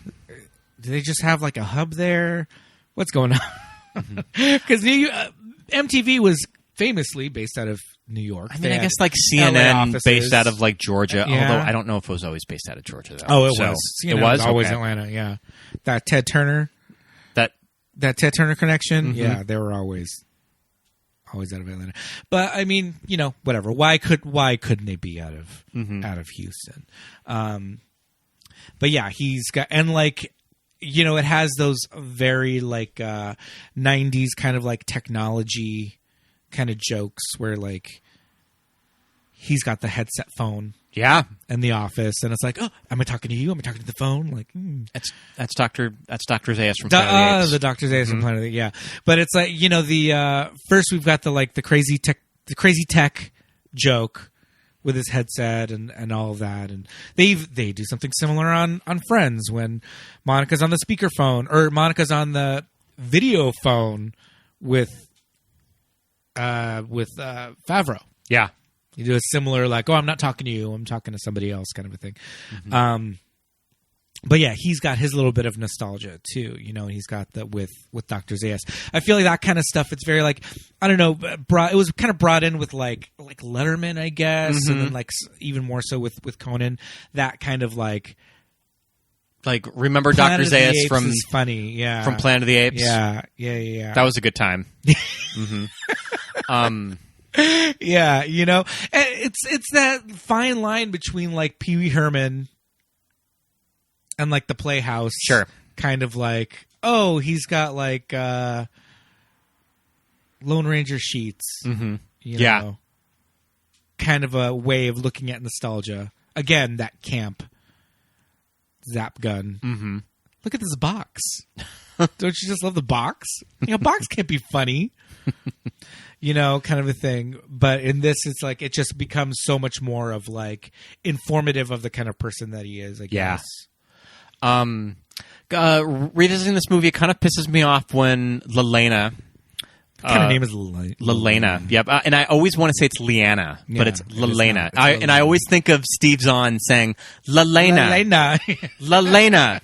Do they just have like a hub there? What's going on? Because MTV was famously based out of New York. I mean, I guess like CNN offices. based out of like Georgia, Yeah. although I don't know if it was always based out of Georgia though. Oh, it So, was. It was always Okay. Atlanta. Yeah, that Ted Turner connection. Yeah, they were always out of Atlanta. But I mean, you know, whatever. Why couldn't they be out of Houston? But yeah, he's got, and like, you know, it has those very like 90s kind of like technology kind of jokes where like he's got the headset phone Yeah. in the office and it's like, oh, am I talking to you? Am I talking to the phone? Like, That's Dr. Zayas from Planet of the Apes. the Dr. Zayas from Planet of the Apes, yeah. But it's like, you know, the first we've got the crazy tech joke with his headset and all of that, and they do something similar on Friends when Monica's on the speakerphone or Monica's on the video phone with Favreau. Yeah. You do a similar like, oh, I'm not talking to you, I'm talking to somebody else kind of a thing. But yeah, he's got his little bit of nostalgia too, you know, and he's got that with Dr. Zayas. I feel like that kind of stuff, it's very like, I don't know, it was kind of brought in with like Letterman, I guess, and then like even more so with Conan, that kind of like remember Planet Dr. of the Zayas Apes from is funny, yeah, from Planet of the Apes? Yeah. That was a good time. Yeah, you know, and it's that fine line between like Pee Wee Herman and like the Playhouse, Sure. kind of like, oh, he's got like Lone Ranger sheets, you Yeah. know, kind of a way of looking at nostalgia. Again, that camp zap gun. Look at this box. Don't you just love the box? You know, box can't be funny. You know, kind of a thing. But in this, it's like it just becomes so much more of like informative of the kind of person that he is, I guess. Revisiting this movie, it kind of pisses me off when Lelaina. What kind of name is Lelaina? Lelaina. Yep. And I always want to say it's Leanna, but Yeah, it's it is Lelaina. not. It's And I always think of Steve Zahn saying Lelaina. Lelaina.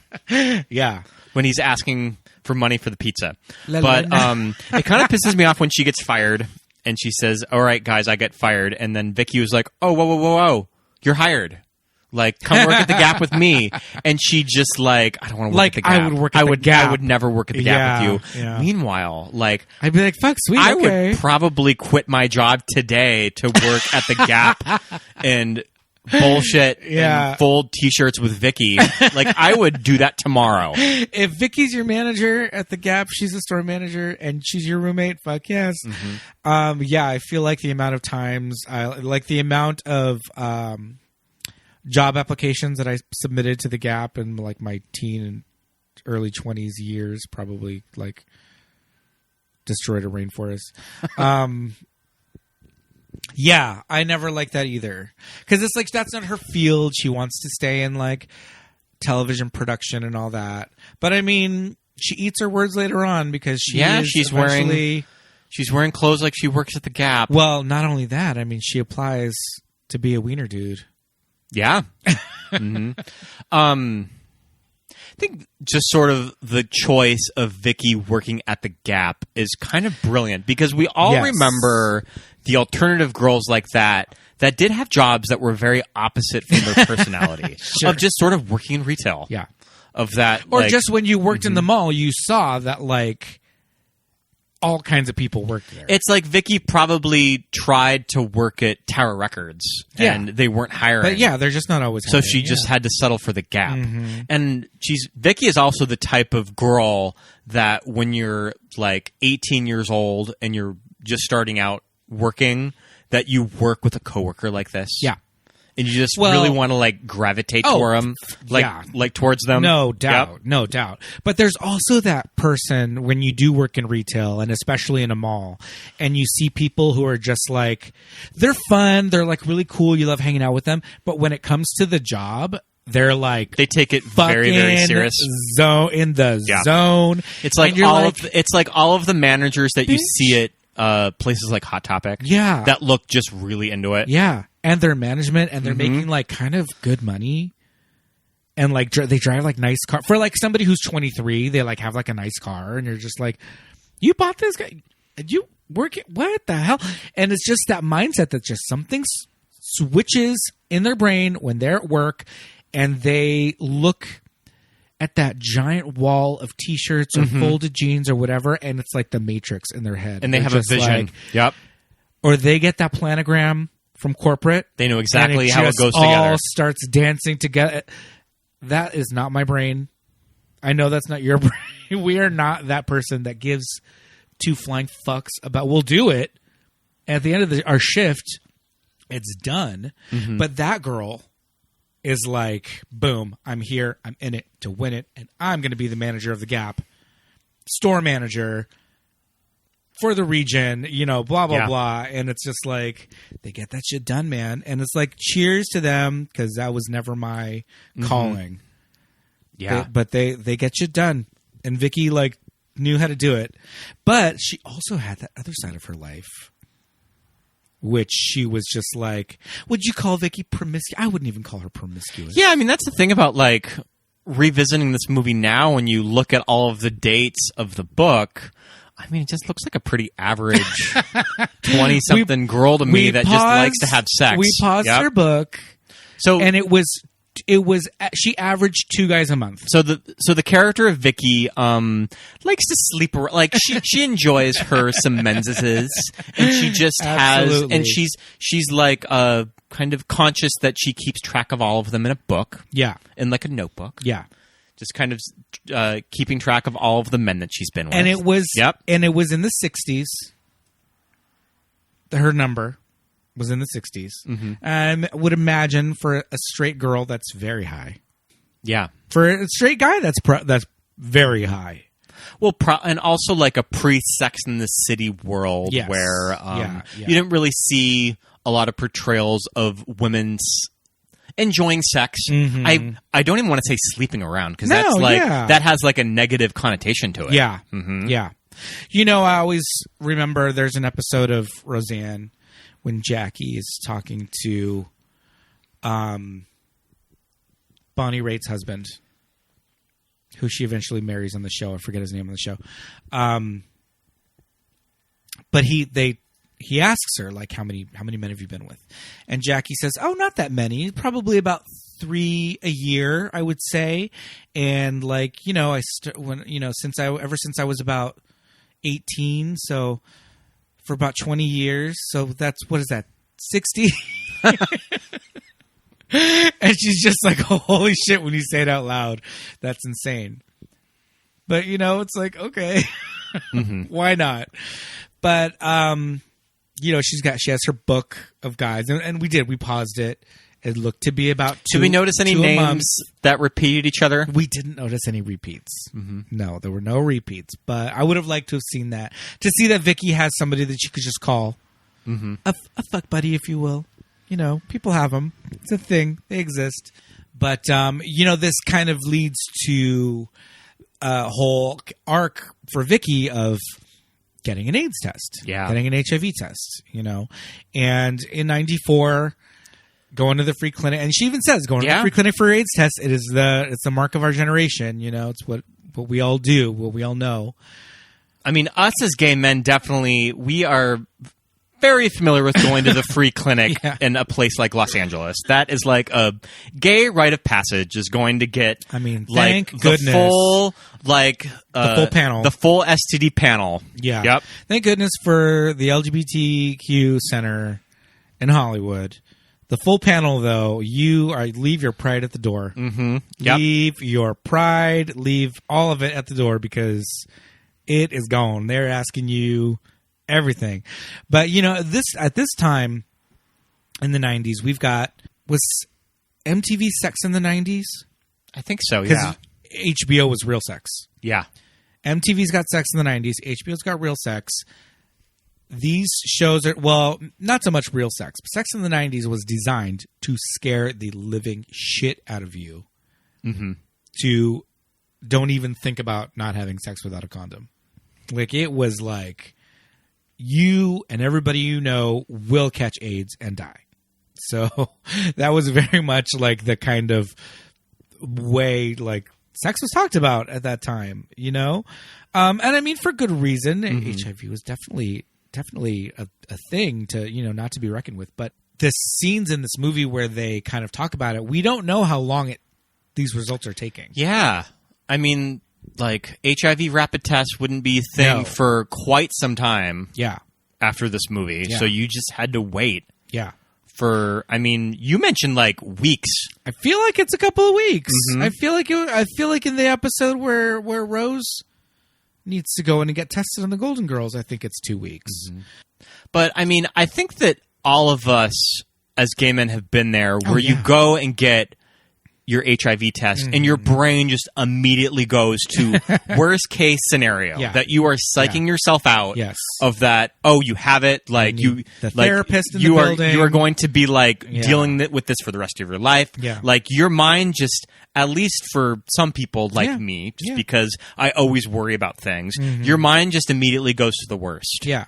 Yeah. When he's asking for money for the pizza. Lelaina. But it kind of pisses me off when she gets fired and she says, all right, guys, I get fired. And then Vicky was like, oh, whoa. You're hired. Like, come work at the Gap with me. And she just like, I don't want to work Like, at the Gap. I would work at the Gap. I would never work at the Gap with you. Yeah. Meanwhile, like, I'd be like, fuck, sweet, I okay. would probably quit my job today to work at the Gap and bullshit and fold T-shirts with Vicky. Like, I would do that tomorrow. If Vicky's your manager at the Gap, she's the store manager, and she's your roommate, fuck yes. Yeah, I feel like the amount of times, like the amount of job applications that I submitted to the Gap in like my teen and early 20s years probably like destroyed a rainforest. Yeah, I never liked that either. Because it's like, that's not her field. She wants to stay in like television production and all that. But I mean, she eats her words later on because she's wearing clothes like she works at the Gap. Well, not only that, I mean, she applies to be a wiener dude. Yeah. I think just sort of the choice of Vicky working at the Gap is kind of brilliant because we all remember the alternative girls like that did have jobs that were very opposite from their personality of just sort of working in retail. Yeah. Of that. Or like, just when you worked in the mall, you saw that like all kinds of people work there. It's like Vicky probably tried to work at Tower Records, and they weren't hiring. But yeah, they're just not always so hiring. she just had to settle for the Gap. And Vicky is also the type of girl that when you're like 18 years old and you're just starting out working, that you work with a coworker like this. Yeah. And you just really want to like gravitate toward them, like towards them. No doubt, Yep. no doubt. But there's also that person when you do work in retail, and especially in a mall, and you see people who are just like, they're fun, they're like really cool, you love hanging out with them, but when it comes to the job, they're like They take it very, very serious. Zone. It's like all of the managers that you see at places like Hot Topic. Yeah. That look just really into it. Yeah. And their management, and they're making like kind of good money, and like they drive like nice car for like somebody who's 23. They like have like a nice car, and you're just like, you bought this guy? Did you work it? What the hell? And it's just that mindset that just something switches in their brain when they're at work, and they look at that giant wall of T-shirts or folded jeans or whatever, and it's like the Matrix in their head, And they They're have a just vision. like- Yep. or they get that planogram from corporate. They know exactly and how it just goes all together. starts dancing together. That is not my brain. I know that's not your brain. We are not that person that gives two flying fucks about. We'll do it at the end of our shift. It's done. But that girl is like, boom, I'm here. I'm in it to win it. And I'm going to be the manager of the Gap, store manager for the region, you know, blah, blah, blah. And it's just like, they get that shit done, man. And it's like, cheers to them, because that was never my calling. Yeah. But they get shit done. And Vicky, like, knew how to do it. But she also had that other side of her life, which she was just like, would you call Vicky promiscuous? I wouldn't even call her promiscuous. Yeah, I mean, that's the thing about, like, revisiting this movie now when you look at all of the dates of the book. I mean, it just looks like a pretty average 20-something girl to me that just likes to have sex. We paused her book, and it was she averaged 2 guys a month. So the character of Vicky likes to sleep around. Like she enjoys her some menses, and she just has, and she's like kind of conscious that she keeps track of all of them in a book, in like a notebook, just kind of keeping track of all of the men that she's been with. And it was and it was in the 60s. Her number was in the 60s. I would imagine for a straight girl that's very high. Yeah. For a straight guy that's very high. Well, and also like a pre-Sex in the City world where you didn't really see a lot of portrayals of women's enjoying sex. I don't even want to say sleeping around, because that's like that has like a negative connotation to it. Yeah. Yeah. You know, I always remember there's an episode of Roseanne when Jackie is talking to Bonnie Raitt's husband, who she eventually marries on the show. I forget his name on the show. But he asks her, like, how many men have you been with? And Jackie says, oh, not that many. Probably about 3 a year, I would say. And like, you know, ever since I was about 18, so for about 20 years. So that's, what is that, 60? And she's just like, oh, holy shit, when you say it out loud. That's insane. But, you know, it's like, okay, why not? But, you know, she has her book of guys, and we paused it. It looked to be about 2. Did we notice any names that repeated each other? We didn't notice any repeats. No, there were no repeats. But I would have liked to have seen that. To see that Vicky has somebody that she could just call a fuck buddy, if you will. You know, people have them. It's a thing. They exist. But, you know, this kind of leads to a whole arc for Vicky of getting an AIDS test. Yeah. Getting an HIV test, you know. And in 94... going to the free clinic, and she even says, going to the free clinic for AIDS test, it's the mark of our generation, you know, it's what we all do, what we all know. I mean, us as gay men, definitely, we are very familiar with going to the free clinic in a place like Los Angeles. That is like a gay rite of passage is going to get, thank the goodness. full panel. The full STD panel. Yeah. Yep. Thank goodness for the LGBTQ center in Hollywood. The full panel, though, leave your pride at the door. Mm-hmm. Yep. Leave your pride, leave all of it at the door because it is gone. They're asking you everything. But, at this time in the 90s, was MTV Sex in the 90s? I think so, yeah. HBO was Real Sex. Yeah. MTV's got Sex in the 90s. HBO's got Real Sex. These shows are, not so much Real Sex, but Sex in the 90s was designed to scare the living shit out of you. Mm-hmm. To don't even think about not having sex without a condom. Like, it was like, you and everybody you know will catch AIDS and die. So that was very much like the kind of way, like, sex was talked about at that time, And I mean, for good reason. Mm-hmm. HIV was definitely a thing to, not to be reckoned with. But the scenes in this movie where they kind of talk about it, we don't know how long these results are taking. Yeah. I mean, like, HIV rapid tests wouldn't be a thing for quite some time. Yeah. After this movie. Yeah. So you just had to wait. Yeah. You mentioned like weeks. I feel like it's a couple of weeks. Mm-hmm. I feel like in the episode where Rose needs to go in and get tested on the Golden Girls, I think it's 2 weeks. Mm-hmm. But I mean, I think that all of us as gay men have been there where you go and get your HIV test and your brain just immediately goes to worst case scenario that you are psyching yourself out of that. Oh, you have it. Like the therapist in the building. You are going to be like dealing with this for the rest of your life. Yeah. Like your mind just, at least for some people like me, just because I always worry about things, your mind just immediately goes to the worst. Yeah.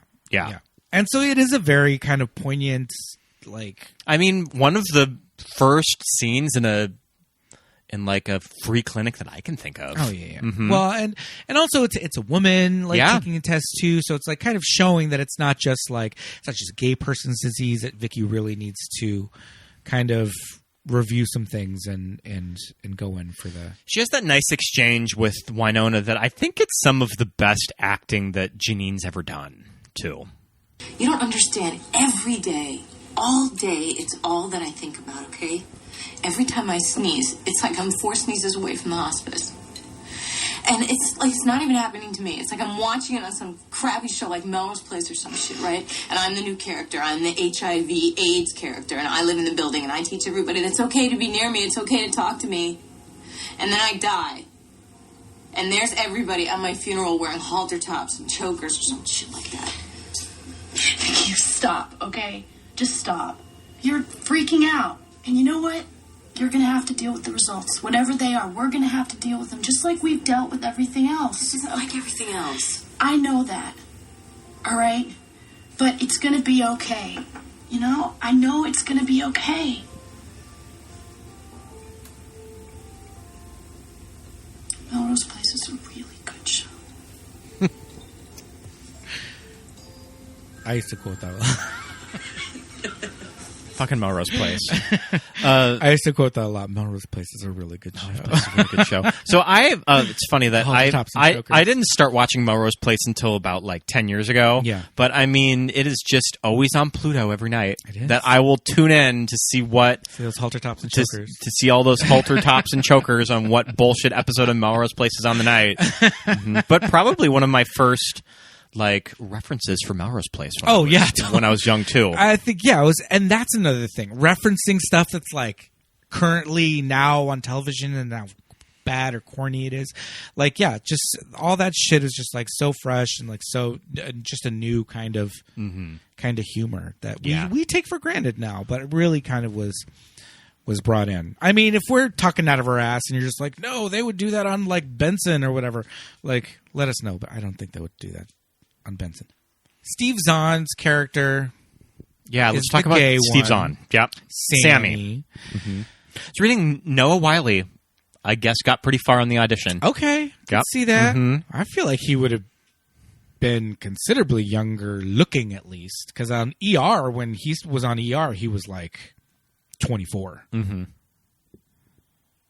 And so it is a very kind of poignant, like, I mean, one of the first scenes in like a free clinic that I can think of. Oh yeah. Mm-hmm. Well, and also it's a woman like taking a test too, so it's like kind of showing that it's not just a gay person's disease, that Vicky really needs to kind of review some things and go in for the. She has that nice exchange with Winona that I think it's some of the best acting that Janine's ever done too. You don't understand. Every day, all day, it's all that I think about, okay? Every time I sneeze, it's like I'm 4 sneezes away from the hospice. And it's like, it's not even happening to me. It's like I'm watching it on some crappy show like Melrose Place or some shit, right? And I'm the new character. I'm the HIV AIDS character. And I live in the building and I teach everybody that it's okay to be near me. It's okay to talk to me. And then I die. And there's everybody at my funeral wearing halter tops and chokers or some shit like that. You stop, okay? Just stop. You're freaking out. And you know what? You're going to have to deal with the results. Whatever they are, we're going to have to deal with them, just like we've dealt with everything else. This isn't like everything else. I know that. All right? But it's going to be okay. I know it's going to be okay. Melrose Place is a really good show. I used to quote that a lot. Fucking Melrose Place. I used to quote that a lot. Melrose Place is a really good show. It's a really good show. So it's funny that I didn't start watching Melrose Place until about like 10 years ago. Yeah. But I mean, it is just always on Pluto every night. It is. That I will tune in to see those halter tops and chokers. To see all those halter tops and chokers on what bullshit episode of Melrose Place is on the night. Mm-hmm. But probably one of my first like references for Melrose Place. When I was young too. I think it was, and that's another thing. Referencing stuff that's like currently now on television and how bad or corny it is. Like, just all that shit is just like so fresh and like so just a new kind of humor that we take for granted now, but it really kind of was brought in. I mean, if we're talking out of our ass and you're just like, no, they would do that on like Benson or whatever, like let us know, but I don't think they would do that on Benson. Steve Zahn's character. Yeah, let's talk about Steve Zahn. Yep. Sammy. Mm-hmm. So reading Noah Wiley, I guess, got pretty far on the audition. Okay. Can see that. Mm-hmm. I feel like he would have been considerably younger looking, at least. Because on ER, when he was on ER, he was like 24. Mm-hmm.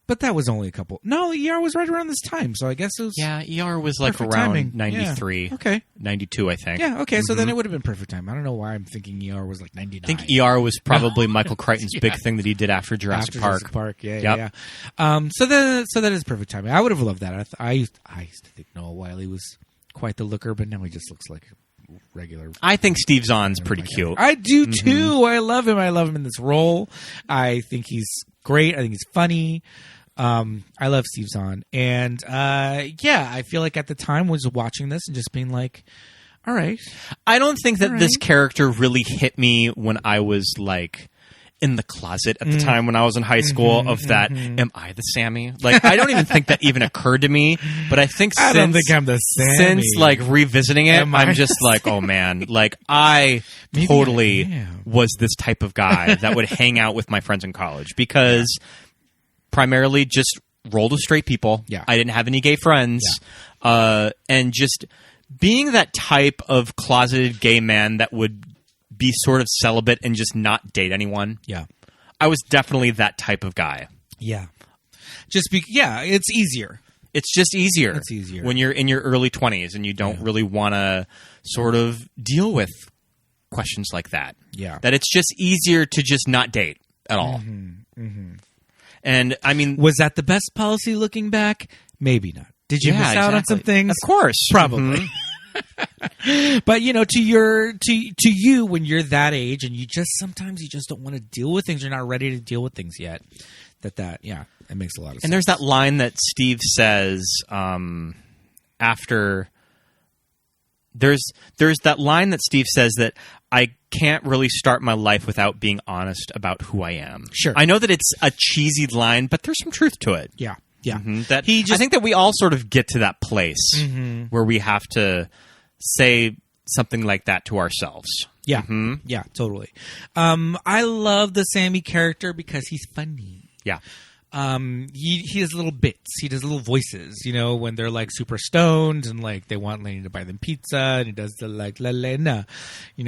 But that was only a couple. No, ER was right around this time, so I guess it was. Yeah, ER was like perfect around timing. 93. Yeah. Okay. 92, I think. Yeah, okay, so then it would have been perfect time. I don't know why I'm thinking ER was like 99. I think ER was probably Michael Crichton's big thing that he did after Jurassic Park. Jurassic Park, yeah, Yep. yeah. So that is perfect timing. I would have loved that. I used to think Noah Wyle was quite the looker, but now he just looks like a regular. I think Steve Zahn's pretty cute. I do too. I love him. I love him in this role. I think he's great. I think he's funny. I love Steve Zahn. And yeah, I feel like at the time was watching this and just being like, all right. I don't think that this character really hit me when I was like in the closet at the time when I was in high school of that, am I the Sammy? Like, I don't even think that even occurred to me, but I think I don't think I'm the Sammy. Since like revisiting it, I'm just like, oh man, like I totally was this type of guy that would hang out with my friends in college because primarily just rolled with straight people. Yeah. I didn't have any gay friends. Yeah. And just being that type of closeted gay man that would be sort of celibate and just not date anyone. Yeah. I was definitely that type of guy. Yeah. It's easier. It's just easier. It's easier. When you're in your early 20s and you don't really want to sort of deal with questions like that. Yeah. That it's just easier to just not date at all. And I mean, was that the best policy looking back? Maybe not. Did you miss out on some things? Of course. Probably. But to you when you're that age and sometimes you just don't want to deal with things, you're not ready to deal with things yet. It makes a lot of sense. And there's that line that Steve says after there's that line that Steve says that I can't really start my life without being honest about who I am. Sure. I know that it's a cheesy line, but there's some truth to it. Yeah. Yeah. I think that we all sort of get to that place where we have to say something like that to ourselves. Yeah. Yeah, totally. I love the Sammy character because he's funny. Yeah. He has little bits. He does little voices, when they're like super stoned and like they want Lelaina to buy them pizza, and he does the like Lelaina,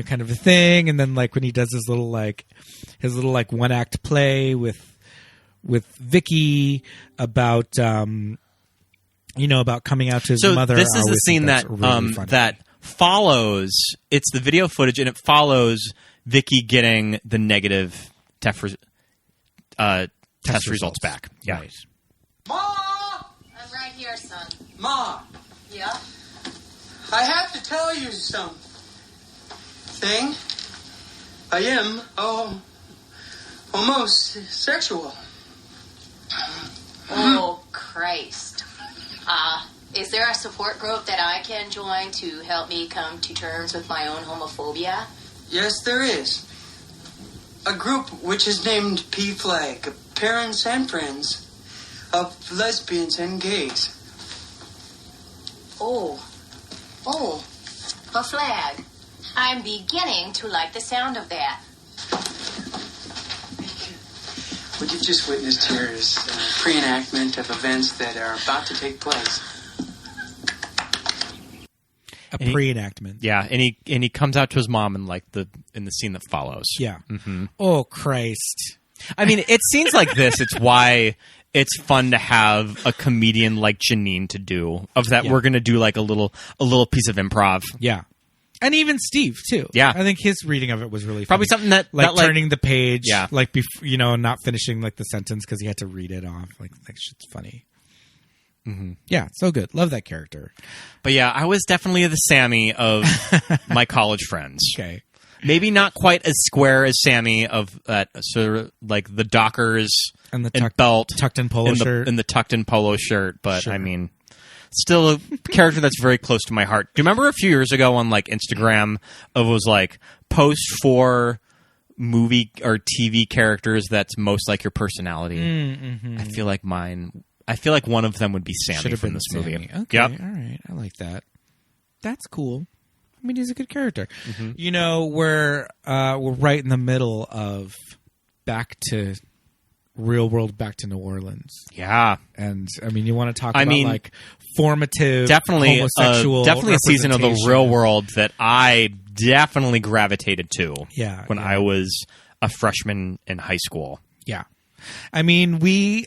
kind of a thing. And then like when he does his little one act play with Vicky about about coming out to his mother. This is the scene that really that follows. It's the video footage, and it follows Vicky getting the negative test results back. Yeah. Right. Ma! I'm right here, son. Ma! Yeah? I have to tell you something. I am, homosexual. Oh, Christ. Is there a support group that I can join to help me come to terms with my own homophobia? Yes, there is. A group which is named P-Flag, Parents and Friends of Lesbians and Gays. Oh, a flag. I'm beginning to like the sound of that. What you've just witnessed here is a pre-enactment of events that are about to take place. Pre-enactment. Yeah, and he comes out to his mom in the scene that follows. Yeah. Oh, Christ. I mean, it's scenes like this. It's why it's fun to have a comedian like Janeane to do. We're going to do like a little piece of improv. Yeah. And even Steve too. Yeah, I think his reading of it was really funny. Probably something that turning the page. Yeah, like not finishing like the sentence because he had to read it off. Like that shit's funny. Yeah, so good. Love that character. But yeah, I was definitely the Sammy of my college friends. Okay, maybe not quite as square as Sammy of that sort of like the Dockers and the belt, tucked in polo shirt, and the tucked in polo shirt. But sure. I mean. Still a character that's very close to my heart. Do you remember a few years ago on like Instagram it was like post for movie or TV characters that's most like your personality? I feel like one of them would be Sammy from this movie. Okay, yep. All right, I like that. That's cool. I mean, he's a good character. We're right in the middle of back to Real World Back to New Orleans. Yeah. And I mean, you want to talk about like formative, definitely homosexual definitely a season of the representation. Real World that I definitely gravitated to. Yeah, when I was a freshman in high school. Yeah. I mean, we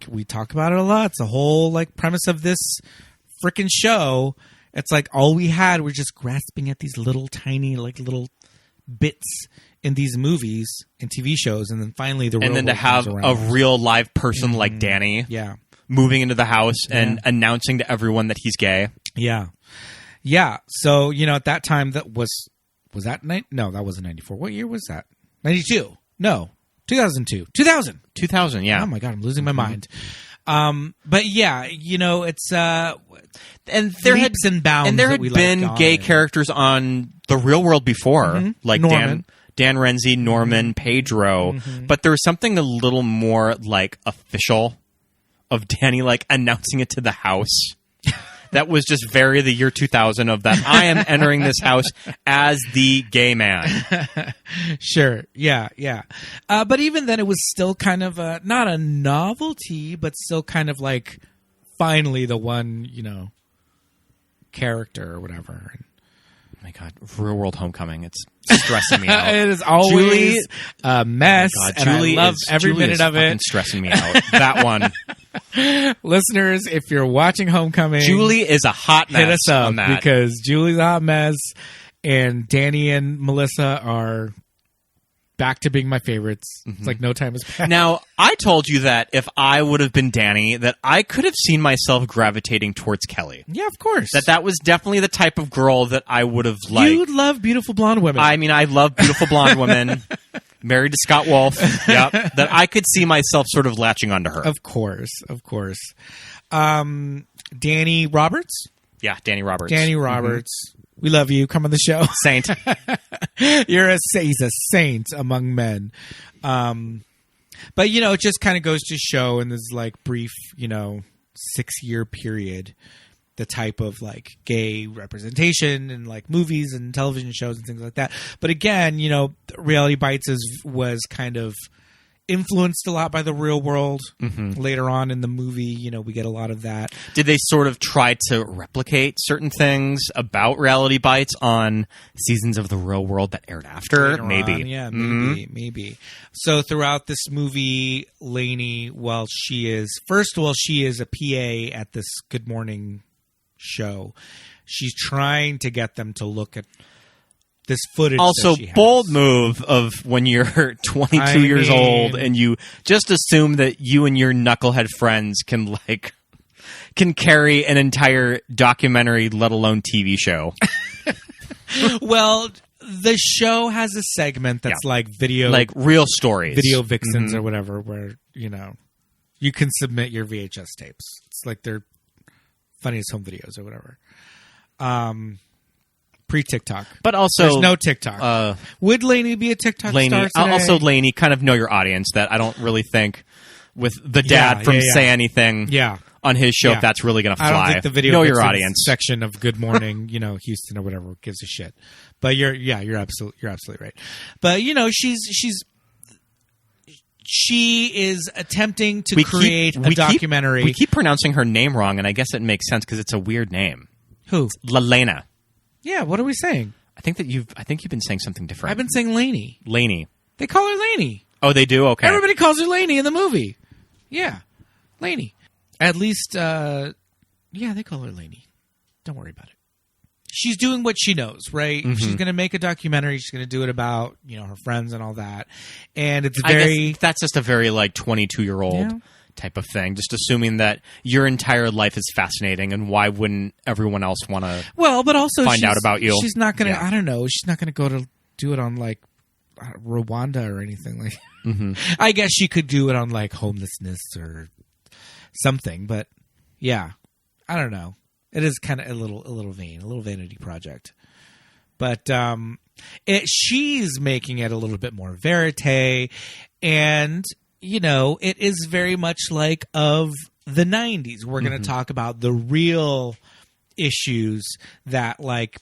we talk about it a lot. It's the whole like premise of this freaking show. It's like all we had were just grasping at these little tiny like little bits in these movies and TV shows, and then finally the real and then to world have comes a around. real live person like Danny, moving into the house and announcing to everyone that he's gay. Yeah. So at that time that was that no, that wasn't 94. What year was that? 92? No, 2002. 2000. Yeah. Oh my God, I'm losing my mind. But yeah, it's and there leaps and bounds, and there had been gay characters on the Real World before, like Norman. Dan Renzi, Norman, Pedro, but there was something a little more like official of Danny like announcing it to the house. That was just very the year 2000 of that. I am entering this house as the gay man. Sure. Yeah. But even then it was still kind of not a novelty, but still kind of like finally the one, character or whatever. Oh my God, Real World Homecoming. It's stressing me out. It is always Julie, a mess. God, and Julie I love is, every Julie minute is of fucking it. stressing me out. That one. Listeners, if you're watching Homecoming, Julie is a hot mess. hit us up on that. because Julie's a hot mess, and Danny and Melissa are back to being my favorites. It's like no time has passed. Now, I told you that if I would have been Danny, that I could have seen myself gravitating towards Kelly. Yeah, of course. That was definitely the type of girl that I would have liked. You would love beautiful blonde women. I mean, I love beautiful blonde women. Married to Scott Wolf. Yep. That I could see myself sort of latching onto her. Of course. Danny Roberts? Yeah, Danny Roberts. Danny Roberts. We love you. Come on the show. Saint. He's a saint among men. But, it just kind of goes to show in this, like, brief, 6-year period, the type of, like, gay representation in, like, movies and television shows and things like that. But again, Reality Bites was kind of influenced a lot by the Real World. Later on in the movie, we get a lot of that. Did they sort of try to replicate certain things about Reality Bites on seasons of the Real World that aired after? Later Maybe. on, yeah, maybe. So throughout this movie, Lainey, she is a PA at this Good Morning show. She's trying to get them to look at this footage. Also, that she has. bold move of when you're 22 years old and you just assume that you and your knucklehead friends can carry an entire documentary, let alone TV show. Well, the show has a segment that's like video, like real stories, video vixens or whatever, where you can submit your VHS tapes. It's like their funniest home videos or whatever. Pre-TikTok. But also... There's no TikTok. Would Lainey be a TikTok star today? Also, Lainey, kind of know your audience, that I don't really think with the dad from Say Anything on his show if that's really going to fly. I don't think the video know your audience section of Good Morning, Houston or whatever gives a shit. But you're absolutely right. But, she is attempting to create a documentary. We keep pronouncing her name wrong, and I guess it makes sense because it's a weird name. Who? It's Lelaina. Yeah, what are we saying? I think you've been saying something different. I've been saying Lainey. Lainey. They call her Lainey. Oh, they do? Okay. Everybody calls her Lainey in the movie. Yeah. Lainey. At least, they call her Lainey. Don't worry about it. She's doing what she knows, right? She's going to make a documentary. She's going to do it about, her friends and all that. And it's I guess that's just a very, 22-year-old type of thing, just assuming that your entire life is fascinating, and why wouldn't everyone else want to but also find out about you? She's not going to, I don't know, she's not going to go to do it on Rwanda or anything like I guess she could do it on homelessness or something, but I don't know. It is kind of a little vanity project. But she's making it a little bit more verite, and it is very much of the 90s. We're going to talk about the real issues that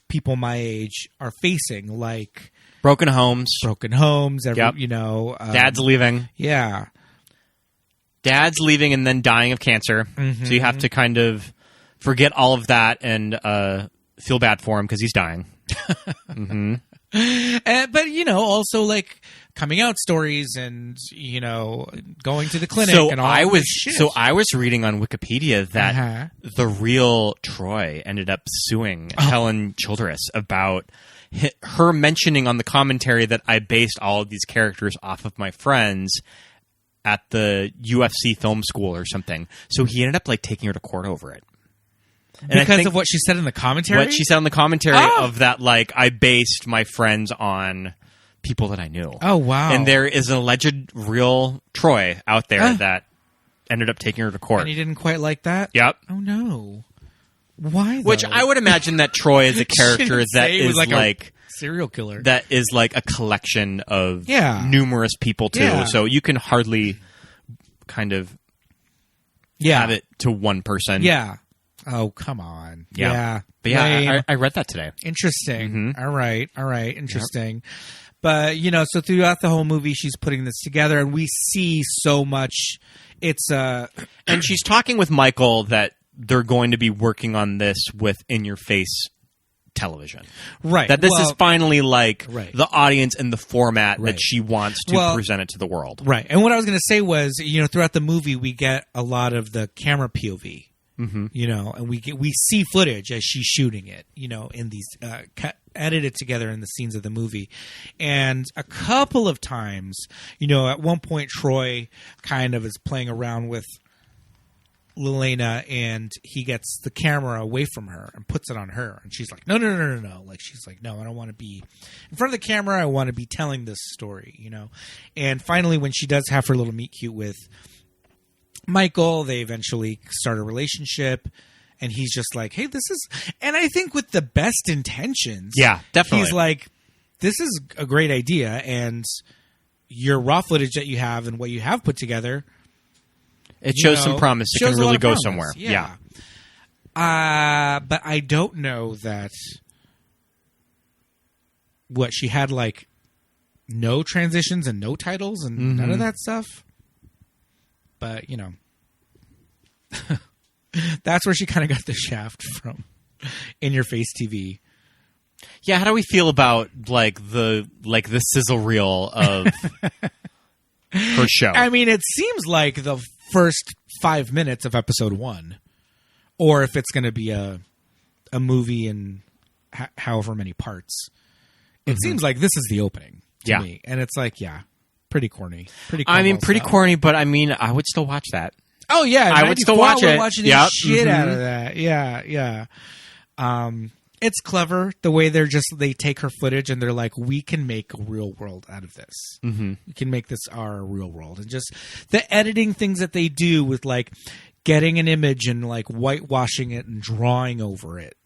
people my age are facing, broken homes, dad's leaving. Dad's leaving and then dying of cancer. Mm-hmm. So you have to kind of forget all of that and feel bad for him because he's dying. Mm-hmm. But, also like coming out stories and, going to the clinic and all this shit. So I was reading on Wikipedia that the real Troy ended up suing Helen Childress about her mentioning on the commentary that I based all of these characters off of my friends at the UFC film school or something. So he ended up like taking her to court over it. And because of what she said in the commentary? What she said in the commentary of that, like, I based my friends on people that I knew. Oh, wow. And there is an alleged real Troy out there that ended up taking her to court. And he didn't quite like that? Yep. Oh, no. Why, though? Which I would imagine that Troy is a character that is like a serial killer. That is like a collection of numerous people, too. Yeah. So you can hardly kind of have it to one person. Yeah. Oh, come on. Yeah. But yeah, I read that today. Interesting. Mm-hmm. All right. Interesting. Yep. But, so throughout the whole movie, she's putting this together, and we see so much. It's and she's talking with Michael that they're going to be working on this with in-your-face television. Right. That this is finally like the audience and the format that she wants to present it to the world. Right. And what I was going to say was, throughout the movie, we get a lot of the camera POV. Mm-hmm. And we see footage as she's shooting it, in these edited together in the scenes of the movie. And a couple of times, at one point Troy kind of is playing around with Lelaina, and he gets the camera away from her and puts it on her, and she's like, no. Like, she's like, no, I don't want to be in front of the camera. I want to be telling this story, And finally, when she does have her little meet cute with Michael, they eventually start a relationship, and he's just like, hey, this is, and I think with the best intentions. Yeah, definitely. He's like, this is a great idea, and your raw footage that you have and what you have put together, it shows some promise. It can really go somewhere. Yeah. But I don't know that what she had, like, no transitions and no titles and none of that stuff. But, that's where she kind of got the shaft from, in-your-face TV. Yeah, how do we feel about the sizzle reel of her show? I mean, it seems like the first 5 minutes of episode 1, or if it's going to be a movie in however many parts, it seems like this is the opening to me, and it's like, pretty corny. Pretty corny, but I mean, I would still watch that. Oh yeah, I would still watch it. Watching the shit out of that. Yeah. It's clever the way they take her footage and they're like, we can make a real world out of this. Mm-hmm. We can make this our real world, and just the editing things that they do with like getting an image and like whitewashing it and drawing over it.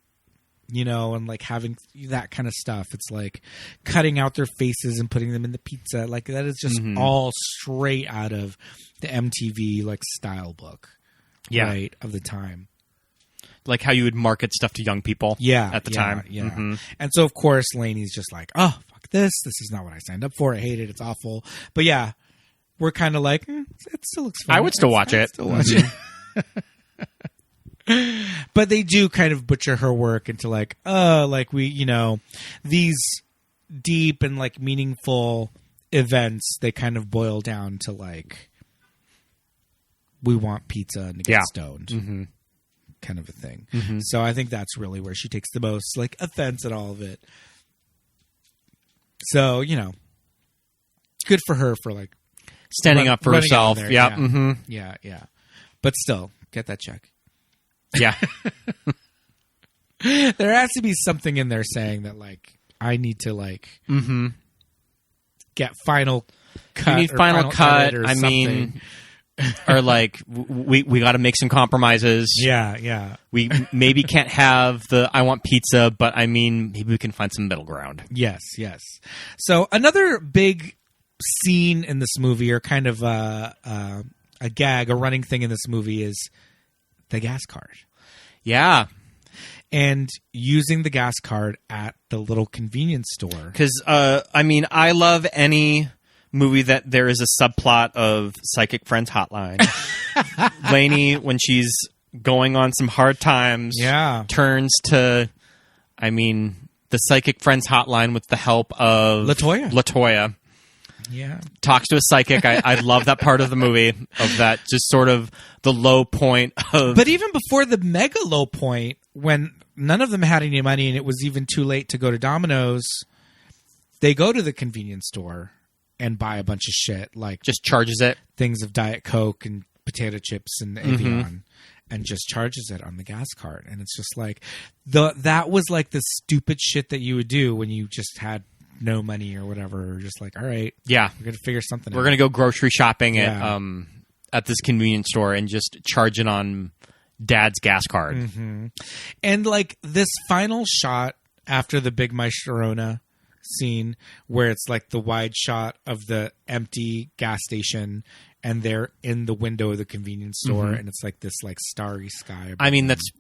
And like having that kind of stuff. It's like cutting out their faces and putting them in the pizza. Like that is just all straight out of the MTV like style book, right, of the time. Like how you would market stuff to young people, at the time. Yeah. Mm-hmm. And so of course Lainey's just like, oh fuck this. This is not what I signed up for. I hate it. It's awful. But yeah, we're kind of like, it still looks fun. I would still watch it. Still watch it. But they do kind of butcher her work into like, like we, these deep and like meaningful events, they kind of boil down to like, we want pizza and to get stoned, kind of a thing. Mm-hmm. So I think that's really where she takes the most like offense at all of it. So, good for her for like standing up for herself. Yeah. Mm-hmm. Yeah. But still, get that check. Yeah. There has to be something in there saying that like I need to like get final cut. You need final cut. Or I something. mean, or like we got to make some compromises. Yeah. We maybe can't have the I want pizza, but I mean maybe we can find some middle ground. Yes. So another big scene in this movie, or kind of a gag, a running thing in this movie, is the gas card. Yeah. And using the gas card at the little convenience store. Because, I mean, I love any movie that there is a subplot of Psychic Friends Hotline. Lainey, when she's going on some hard times, turns to, the Psychic Friends Hotline with the help of Latoya. Yeah. Talks to a psychic. I love that part of the movie, of that just sort of the low point of... But even before the mega low point, when none of them had any money and it was even too late to go to Domino's, they go to the convenience store and buy a bunch of shit, like... Just charges it. Things of Diet Coke and potato chips and Evian, and just charges it on the gas card. And it's just like... that was like the stupid shit that you would do when you just had... no money or whatever, or just like, all right, we're gonna figure something out. We're gonna go grocery shopping at this convenience store and just charge it on Dad's gas card. And like this final shot after the Big Maestarona scene, where it's like the wide shot of the empty gas station and they're in the window of the convenience store, and it's like this like starry sky. That's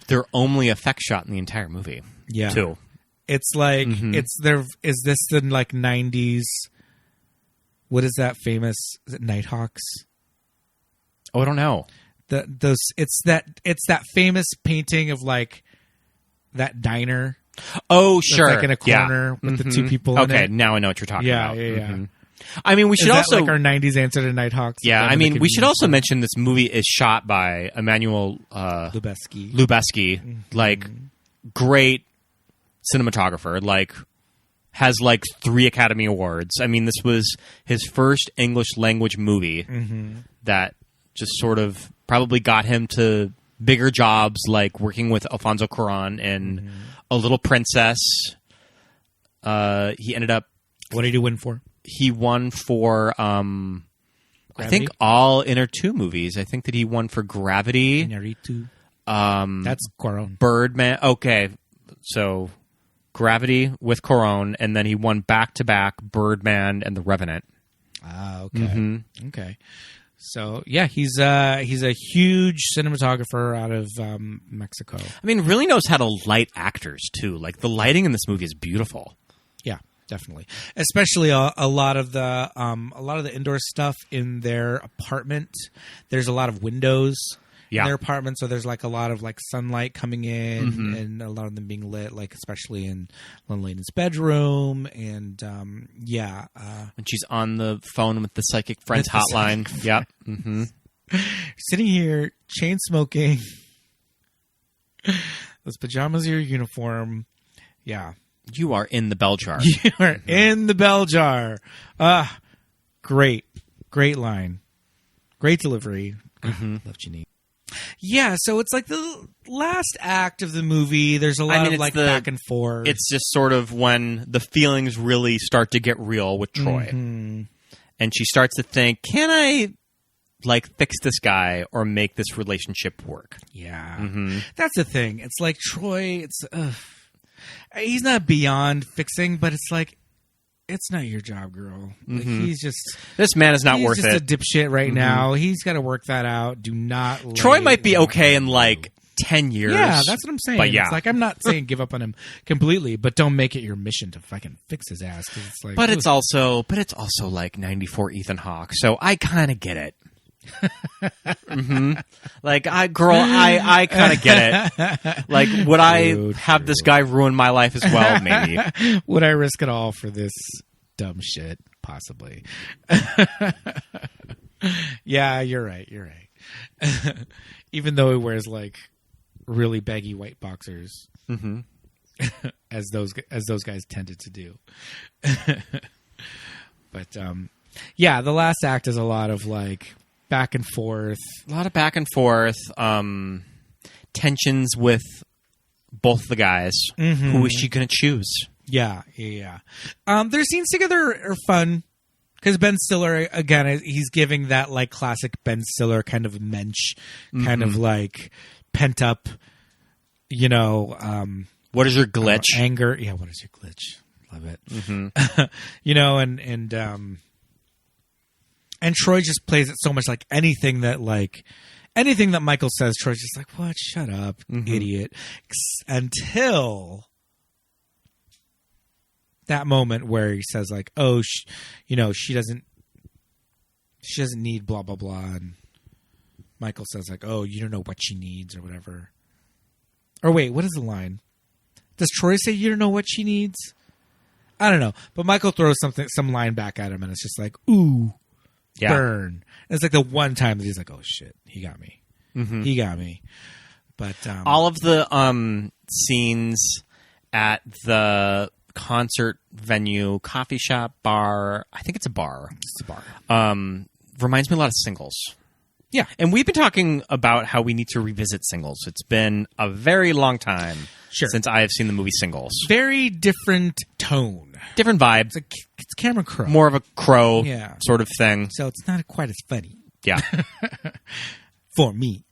their only effect shot in the entire movie. Too. It's like it's there. Is this the like 90s? What is that famous? Is it Nighthawks? Oh, I don't know. It's that famous painting of like that diner. Oh, sure. Like in a corner with the two people. Okay, in it. Now I know what you're talking about. Yeah. We should also like our 90s answer to Nighthawks. Yeah, we should also mention this movie is shot by Emmanuel Lubezki. Like great cinematographer, like has like 3 Academy Awards. This was his first English language movie that just sort of probably got him to bigger jobs, like working with Alfonso Cuarón in A Little Princess. He ended up... What did he win for? He won for, I think, all Inarritu movies. I think that he won for Gravity. Inarritu. That's Cuarón. Birdman. Okay, so... Gravity with Cuarón, and then he won back-to-back Birdman and The Revenant. Okay. Okay. So, yeah, he's a huge cinematographer out of Mexico. Really knows how to light actors, too. Like, the lighting in this movie is beautiful. Yeah, definitely. Especially a lot of the indoor stuff in their apartment. There's a lot of windows. In their apartment, so there's like a lot of like sunlight coming in, and a lot of them being lit, like especially in Lelaina's bedroom, and when she's on the phone with the Psychic Friends hotline, sitting here chain smoking, those pajamas are your uniform, you are in the bell jar. You are in the bell jar. Great line, great delivery. Love Janeane. Yeah, so it's like the last act of the movie. There's a lot of like back and forth. It's just sort of when the feelings really start to get real with Troy. And she starts to think, can I like fix this guy or make this relationship work? Yeah. That's the thing. It's like Troy, he's not beyond fixing, but it's like, it's not your job, girl. Like, this man is not worth it. He's just a dipshit right now. He's got to work that out. Do not. Troy might be okay in like 10 years. Yeah, that's what I'm saying. But it's like, I'm not saying give up on him completely, but don't make it your mission to fucking fix his ass. 'Cause it's like, but it's also like 94 Ethan Hawke, so I kind of get it. Like, I kind of get it. Like, would I have this guy ruin my life as well? Maybe. Would I risk it all for this dumb shit? Possibly. Yeah, you're right. Even though he wears like really baggy white boxers, as those guys tended to do. But the last act is a lot of like back and forth. A lot of back and forth. Tensions with both the guys. Who is she going to choose? Yeah. Their scenes together are fun because Ben Stiller, again, he's giving that like classic Ben Stiller kind of mensch, kind of like pent up, what is your glitch? Anger. Yeah, what is your glitch? Love it. And Troy just plays it so much like anything that Michael says, Troy's just like, what? Shut up, idiot. Until that moment where he says like, "Oh, she doesn't need blah blah blah," and Michael says like, "Oh, you don't know what she needs," or whatever. Or wait, what is the line? Does Troy say you don't know what she needs? I don't know, but Michael throws some line back at him, and it's just like, "Ooh, burn!" And it's like the one time that he's like, "Oh shit, he got me. He got me." But all of the scenes at the concert venue, coffee shop, bar. I think it's a bar. It's a bar. Reminds me a lot of Singles. Yeah. And we've been talking about how we need to revisit Singles. It's been a very long time since I have seen the movie Singles. Very different tone. Different vibe. It's Cameron Crowe. More of a Crow sort of thing. So it's not quite as funny. Yeah. For me.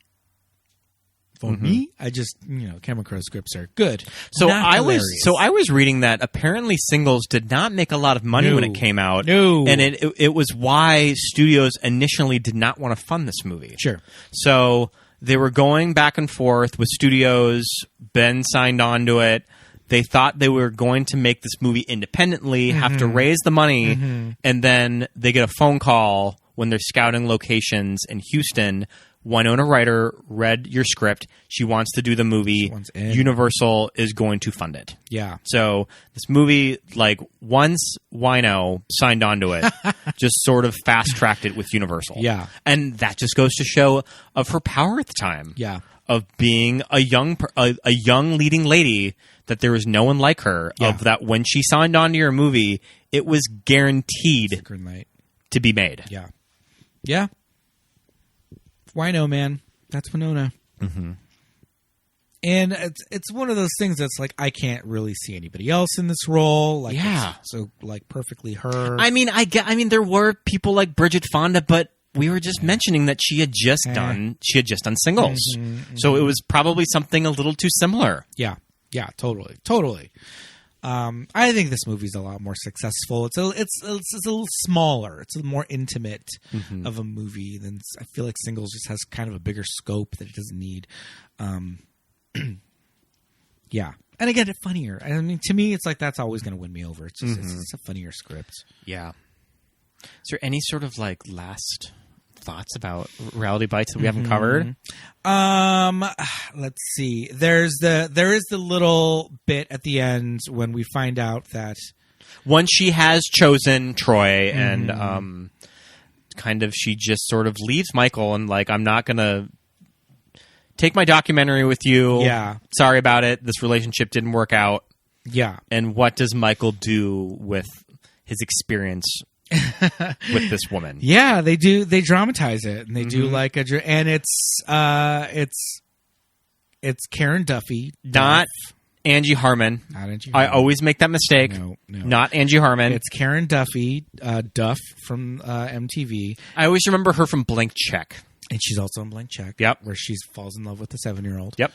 For me, I just, Cameron Crowe scripts are good. So I was reading that apparently Singles did not make a lot of money when it came out. No. And it was why studios initially did not want to fund this movie. Sure. So they were going back and forth with studios. Ben signed on to it. They thought they were going to make this movie independently, have to raise the money, and then they get a phone call when they're scouting locations in Houston. Winona Ryder read your script. She wants to do the movie. Universal is going to fund it. Yeah. So this movie, like, once Wino signed on to it, just sort of fast-tracked it with Universal. Yeah. And that just goes to show of her power at the time. Yeah. Of being a young leading lady, that there was no one like her. Yeah. Of that when she signed on to your movie, it was guaranteed to be made. Yeah. Yeah. Wino, man. That's Winona. Mm-hmm. And it's one of those things that's like, I can't really see anybody else in this role. Like, so like perfectly her. I mean, there were people like Bridget Fonda, but we were just mentioning that she had just done Singles. So it was probably something a little too similar. Yeah. Yeah, totally. I think this movie's a lot more successful. It's a little smaller. It's a more intimate of a movie than I feel like Singles just has kind of a bigger scope that it doesn't need. Yeah, and again, it's funnier. I mean, to me, it's like that's always going to win me over. It's just it's a funnier script. Yeah. Is there any sort of like last thoughts about Reality Bites that we haven't covered? Let's see. There is the little bit at the end when we find out that once she has chosen Troy and kind of she just sort of leaves Michael and like, I'm not gonna take my documentary with you. Yeah. Sorry about it. This relationship didn't work out. Yeah. And what does Michael do with his experience with this woman? Yeah, they do. They dramatize it, and they do like and it's Karen Duffy, not Angie Harmon. Not Angie Harmon. I always make that mistake. No. Not Angie Harmon. It's Karen Duffy, Duff from MTV. I always remember her from Blank Check, and she's also in Blank Check. Yep, where she falls in love with the 7-year-old. Yep.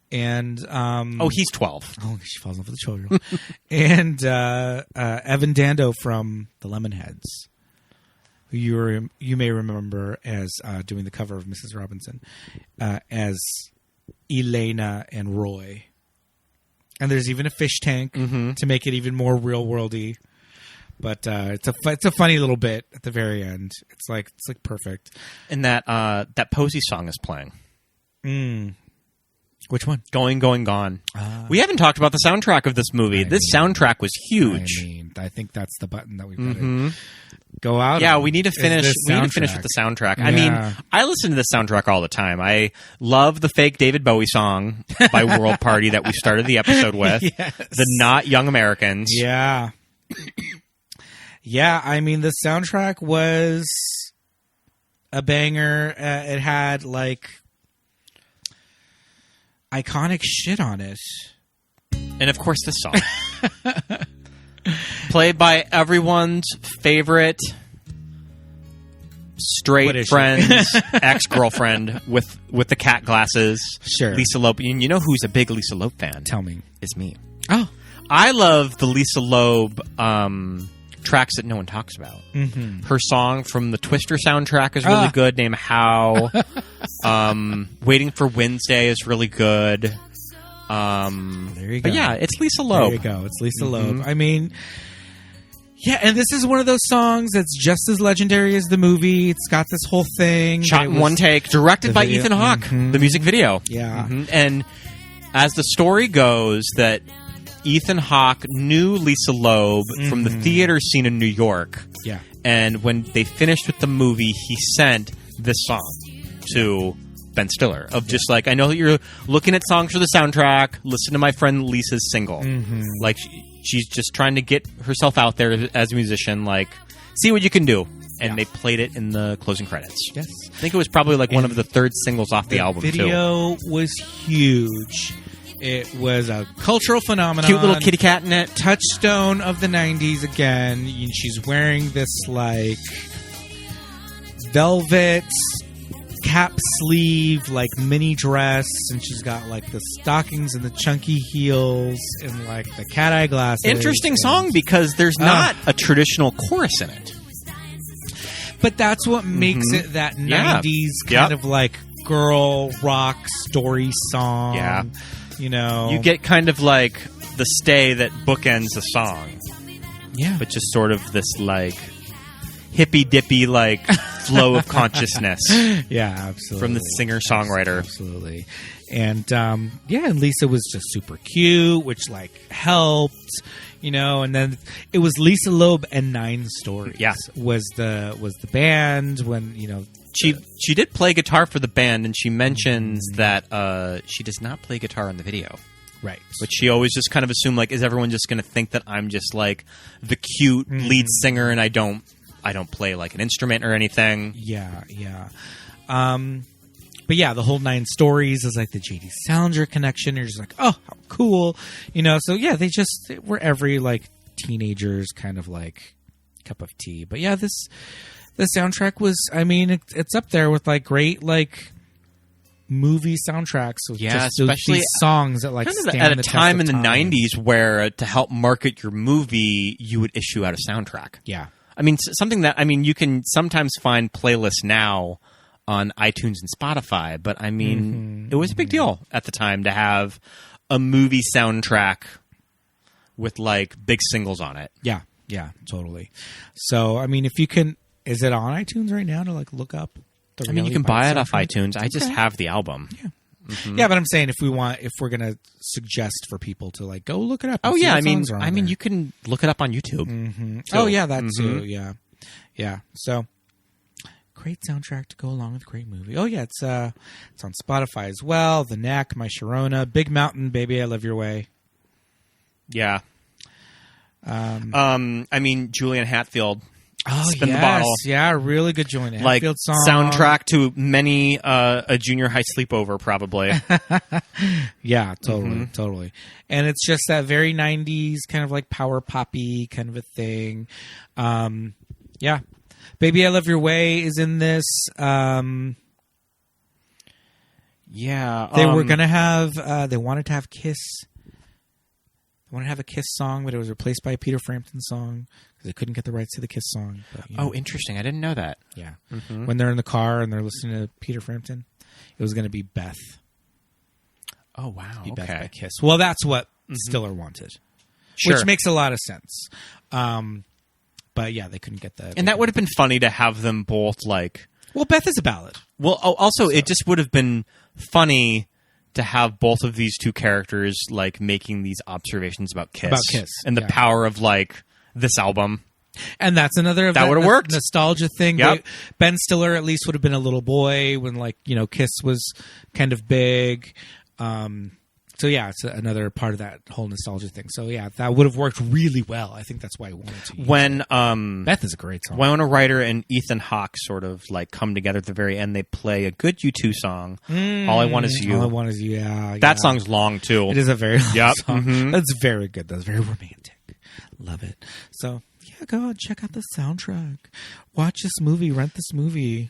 And he's 12. Oh, she falls in love with the 12-year-old. And Evan Dando from the Lemonheads, who you may remember as doing the cover of Mrs. Robinson, as Lelaina and Roy. And there's even a fish tank to make it even more real worldy. But it's a funny little bit at the very end. It's like perfect. And that Posey song is playing. Which one? Going, Going, Gone. We haven't talked about the soundtrack of this movie. This soundtrack was huge. I think that's the button that we've got to go out. Yeah, we need to finish. We need to finish with the soundtrack. Yeah. I mean, I listen to this soundtrack all the time. I love the fake David Bowie song by World Party that we started the episode with. Yes. The Not Young Americans. Yeah. Yeah, I mean, the soundtrack was a banger. It had like iconic shit on it. And of course this song. Played by everyone's favorite straight friend's ex-girlfriend with the cat glasses. Sure. Lisa Loeb. And you know who's a big Lisa Loeb fan? Tell me. It's me. Oh. I love the Lisa Loeb tracks that no one talks about. Her song from the Twister soundtrack is really good, named How. Waiting for Wednesday is really good. There you go. But yeah, it's Lisa Loeb. There you go. It's Lisa Loeb. I mean, yeah, and this is one of those songs that's just as legendary as the movie. It's got this whole thing. Shot in one take, directed by video. Ethan Hawke, the music video. Yeah. And as the story goes, that Ethan Hawke knew Lisa Loeb from the theater scene in New York. Yeah. And when they finished with the movie, he sent this song to Ben Stiller of just like, I know that you're looking at songs for the soundtrack. Listen to my friend Lisa's single. Like, she's just trying to get herself out there as a musician. Like, see what you can do. And they played it in the closing credits. Yes. I think it was probably like one of the third singles off the album, The video was huge. It was a cultural phenomenon. Cute little kitty cat in it. Touchstone of the 90s again. She's wearing this, like, velvet cap sleeve, like, mini dress. And she's got, like, the stockings and the chunky heels and, like, the cat eye glasses. Interesting song because there's not a traditional chorus in it. But that's what makes it that 90s kind of, like, girl rock story song. Yeah. You know, You get kind of like the stay that bookends the song. yeah, But just sort of this like hippy-dippy like flow of consciousness yeah, absolutely from the singer-songwriter. absolutely. And and Lisa was just super cute, which like helped, you know. And then it was Lisa Loeb and Nine Stories. Yeah. was the band when She did play guitar for the band, and she mentions that she does not play guitar in the video. right, But she always just kind of assumed, like, is everyone just going to think that I'm just like the cute lead singer, and I don't play like an instrument or anything? yeah. But yeah, the whole Nine Stories is like the J.D. Salinger connection. You're just like, oh, how cool, you know. So yeah, they were every like teenager's kind of like cup of tea. But yeah, the soundtrack was, I mean, it's up there with like great like movie soundtracks. With just especially these songs that like kind of stand at a the test time of in the time. 90s where to help market your movie, you would issue out a soundtrack. Yeah, I mean, something that, I mean, you can sometimes find playlists now on iTunes and Spotify, but I mean, it was a big deal at the time to have a movie soundtrack with like big singles on it. yeah, totally. So I mean, if you can, is it on iTunes right now to like look up? I mean, you can buy it off soundtrack? iTunes. I just have the album. Yeah, but I'm saying if we're gonna suggest for people to like go look it up. and Oh see yeah, what I mean, songs are on there. you can look it up on YouTube. too. Oh yeah, that too. Yeah. So great soundtrack to go along with a great movie. Oh yeah, it's on Spotify as well. The Knack, My Sharona, Big Mountain, Baby I Love Your Way. Yeah. I mean, Julian Hatfield. Oh Spin the yes, Bottle. yeah, really good Julian Like Hatfield song. soundtrack to many a junior high sleepover, probably. Yeah, totally. And it's just that very 90s kind of like power poppy kind of a thing. Yeah. Baby I Love Your Way is in this. Yeah, They were going to have, they wanted to have Kiss. They wanted to have a Kiss song, but it was replaced by a Peter Frampton song because they couldn't get the rights to the Kiss song. But, you know, Oh, interesting. I didn't know that. yeah. When they're in the car and they're listening to Peter Frampton, it was going to be Beth. Oh, wow. Be Beth by Okay. Kiss. Well, that's what Stiller wanted, Sure. which makes a lot of sense. But yeah, they couldn't get that. And that would have been funny to have them both like. Well, Beth is a ballad. Well, also, it just would have been funny to have both of these two characters like making these observations about Kiss, and the power of like this album. And that's another of That would've worked. nostalgia thing. Yep. Ben Stiller at least would have been a little boy when like, you know, Kiss was kind of big. So yeah, it's another part of that whole nostalgia thing. So yeah, that would have worked really well. I think that's why I wanted to use When it. Beth is a great song. Winona Ryder and Ethan Hawke sort of like come together at the very end, they play a good U2 song. All I Want Is You. All I Want Is You. Yeah, That song's long too. It is a very long Yep. song. That's very good. That's very romantic. Love it. So yeah, go out, check out the soundtrack. Watch this movie. Rent this movie.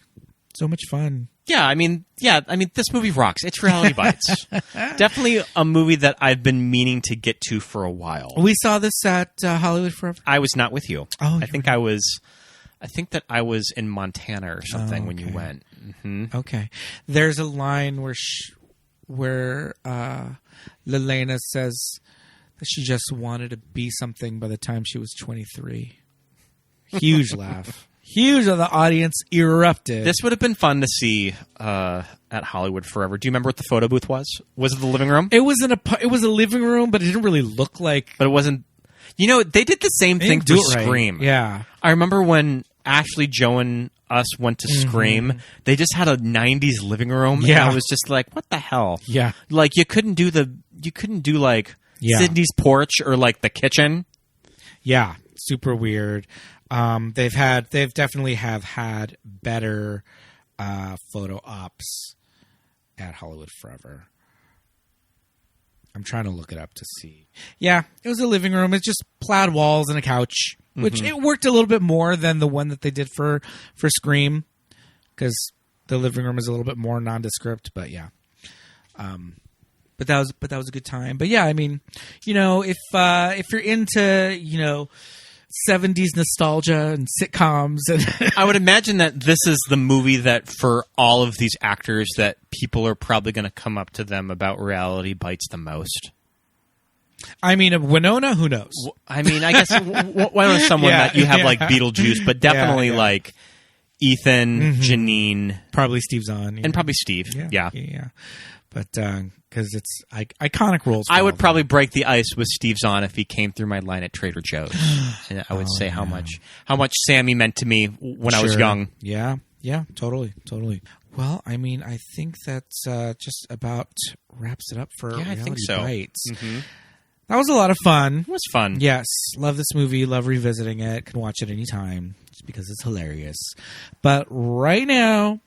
So much fun. Yeah, I mean, this movie rocks. It's Reality Bites. Definitely a movie that I've been meaning to get to for a while. We saw this at Hollywood Forever. I was not with you. Oh, I think that I was in Montana or something when you went. Okay. There's a line where where Lelaina says that she just wanted to be something by the time she was 23. Huge laugh. Huge. The audience erupted. This would have been fun to see at Hollywood Forever. Do you remember what the photo booth was? Was it the living room? It was it was a living room, but it didn't really look like. But it wasn't. You know, they did the same thing for Scream. Right. Yeah. I remember when Ashley, Joe, and us went to Scream. They just had a 90s living room. Yeah. And I was just like, what the hell? Yeah. Like, you couldn't do like Sydney's porch or like the kitchen. Yeah. Super weird. They've definitely had better photo ops at Hollywood Forever. I'm trying to look it up to see. Yeah, it was a living room. It's just plaid walls and a couch, which it worked a little bit more than the one that they did for Scream, because the living room is a little bit more nondescript. But yeah, but that was a good time. But yeah, I mean, you know, if you're into, you know, 70s nostalgia and sitcoms, and I would imagine that this is the movie that for all of these actors that people are probably going to come up to them about Reality Bites the most. I mean, Winona, who knows? I mean, I guess Winona's someone that you have like Beetlejuice, but definitely like Ethan, Janeane, probably Steve Zahn, and probably Steve. Yeah. But because it's iconic roles. I would probably break the ice with Steve Zahn if he came through my line at Trader Joe's, and I would say how much Sammy meant to me when I was young. Yeah, totally. Well, I mean, I think that's just about wraps it up for Reality I think so. Bites. That was a lot of fun. It was fun. Yes, love this movie. Love revisiting it. Can watch it anytime just because it's hilarious. But right now,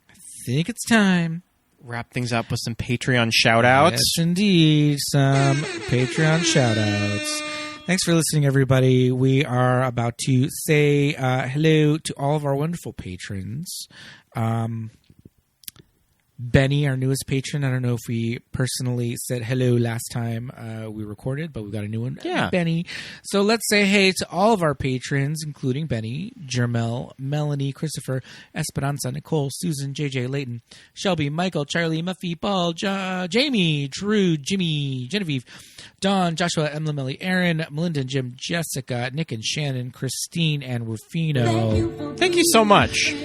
I think it's time. Wrap things up with some Patreon shout-outs. Yes, indeed. Some Patreon shout-outs. Thanks for listening, everybody. We are about to say hello to all of our wonderful patrons. Benny, our newest patron. I don't know if we personally said hello last time we recorded, but we've got a new one. Yeah. Benny. So let's say hey to all of our patrons, including Benny, Jermel, Melanie, Christopher, Esperanza, Nicole, Susan, JJ, Layton, Shelby, Michael, Charlie, Muffy, Paul, Jamie, Drew, Jimmy, Genevieve, Dawn, Joshua, Emily, Aaron, Melinda, Jim, Jessica, Nick and Shannon, Christine, and Rufino. Thank you so much.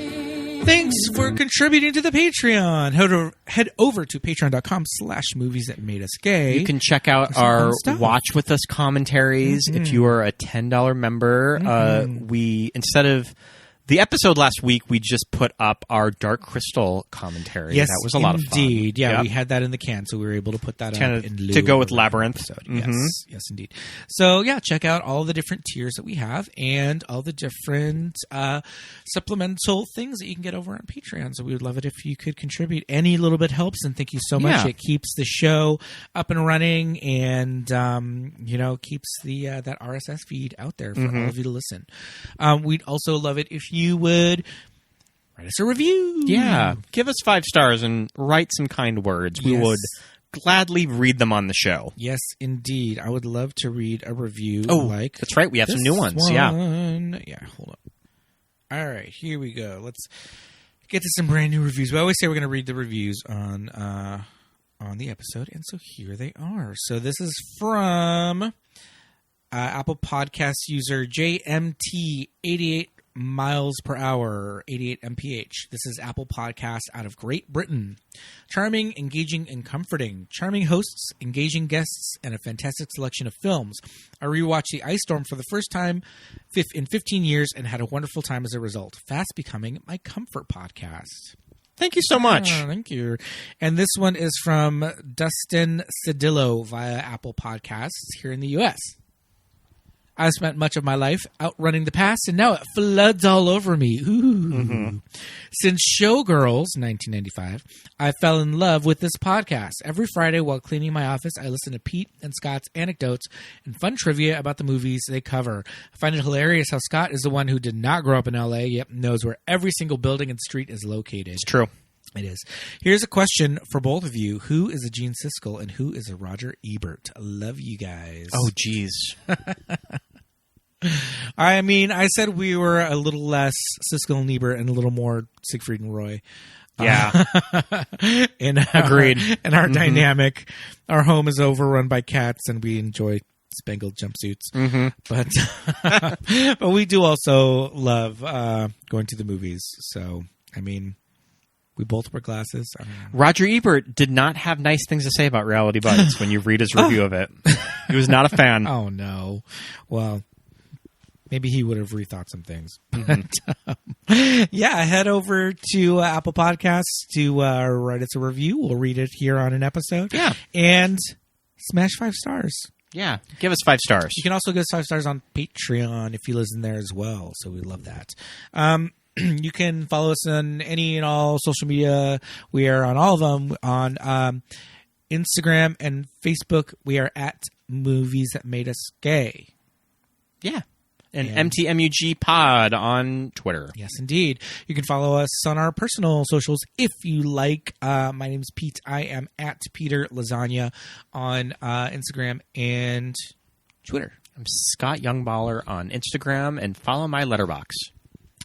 Thanks for contributing to the Patreon. Head over to patreon.com/movies that made us gay. You can check out our Watch With Us commentaries. If you are a $10 member, we, instead of the episode last week, we just put up our Dark Crystal commentary. Yes, that was a lot of fun. Indeed. Yeah, we had that in the can, so we were able to put that up in lieu to go with of Labyrinth. Episode. Yes, indeed. So, yeah, check out all the different tiers that we have and all the different supplemental things that you can get over on Patreon. So we would love it if you could contribute. Any little bit helps, and thank you so much. It keeps the show up and running and, keeps the that RSS feed out there for all of you to listen. We'd also love it if you would write us a review. Yeah. Give us 5 stars and write some kind words. We would gladly read them on the show. Yes, indeed. I would love to read a review like that's right. We have some new ones. Yeah, hold up. All right, here we go. Let's get to some brand new reviews. We always say we're going to read the reviews on the episode, and so here they are. So this is from Apple Podcast user JMT88 miles per hour, 88 mph. This is Apple Podcasts out of Great Britain. Charming, engaging, and comforting. Charming hosts, engaging guests, and a fantastic selection of films. I rewatched The Ice Storm for the first time in 15 years and had a wonderful time as a result. Fast becoming my comfort podcast. Thank you so much. Thank you. And this one is from Dustin Cedillo via Apple Podcasts here in the U.S. I've spent much of my life outrunning the past, and now it floods all over me. Ooh. Since Showgirls, 1995, I fell in love with this podcast. Every Friday while cleaning my office, I listen to Pete and Scott's anecdotes and fun trivia about the movies they cover. I find it hilarious how Scott is the one who did not grow up in L.A., yet knows where every single building and street is located. It's true. It is. Here's a question for both of you. Who is a Gene Siskel and who is a Roger Ebert? I love you guys. Oh, geez. I mean, I said we were a little less Siskel and Ebert and a little more Siegfried and Roy. Yeah. Agreed. In our dynamic, our home is overrun by cats, and we enjoy spangled jumpsuits. But we do also love going to the movies. So, I mean, we both wear glasses. Roger Ebert did not have nice things to say about Reality Bites when you read his review of it. He was not a fan. Oh, no. Well, maybe he would have rethought some things. Yeah, head over to Apple Podcasts to write us a review. We'll read it here on an episode. Yeah. And smash 5 stars. Yeah. Give us 5 stars. You can also give us 5 stars on Patreon if you listen there as well. So we love that. You can follow us on any and all social media. We are on all of them. On Instagram and Facebook, we are at Movies That Made Us Gay. Yeah. And MTMUG Pod on Twitter. Yes, indeed. You can follow us on our personal socials if you like. My name's Pete. I am at Peter Lasagna on Instagram and Twitter. I'm Scott Youngballer on Instagram, and follow my letterbox.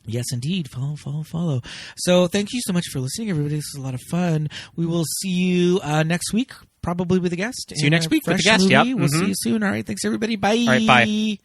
Yes, indeed. Follow. So thank you so much for listening, everybody. This was a lot of fun. We will see you next week, probably with a guest. See you next week with a guest, yep. We'll see you soon. All right. Thanks, everybody. Bye. All right, bye.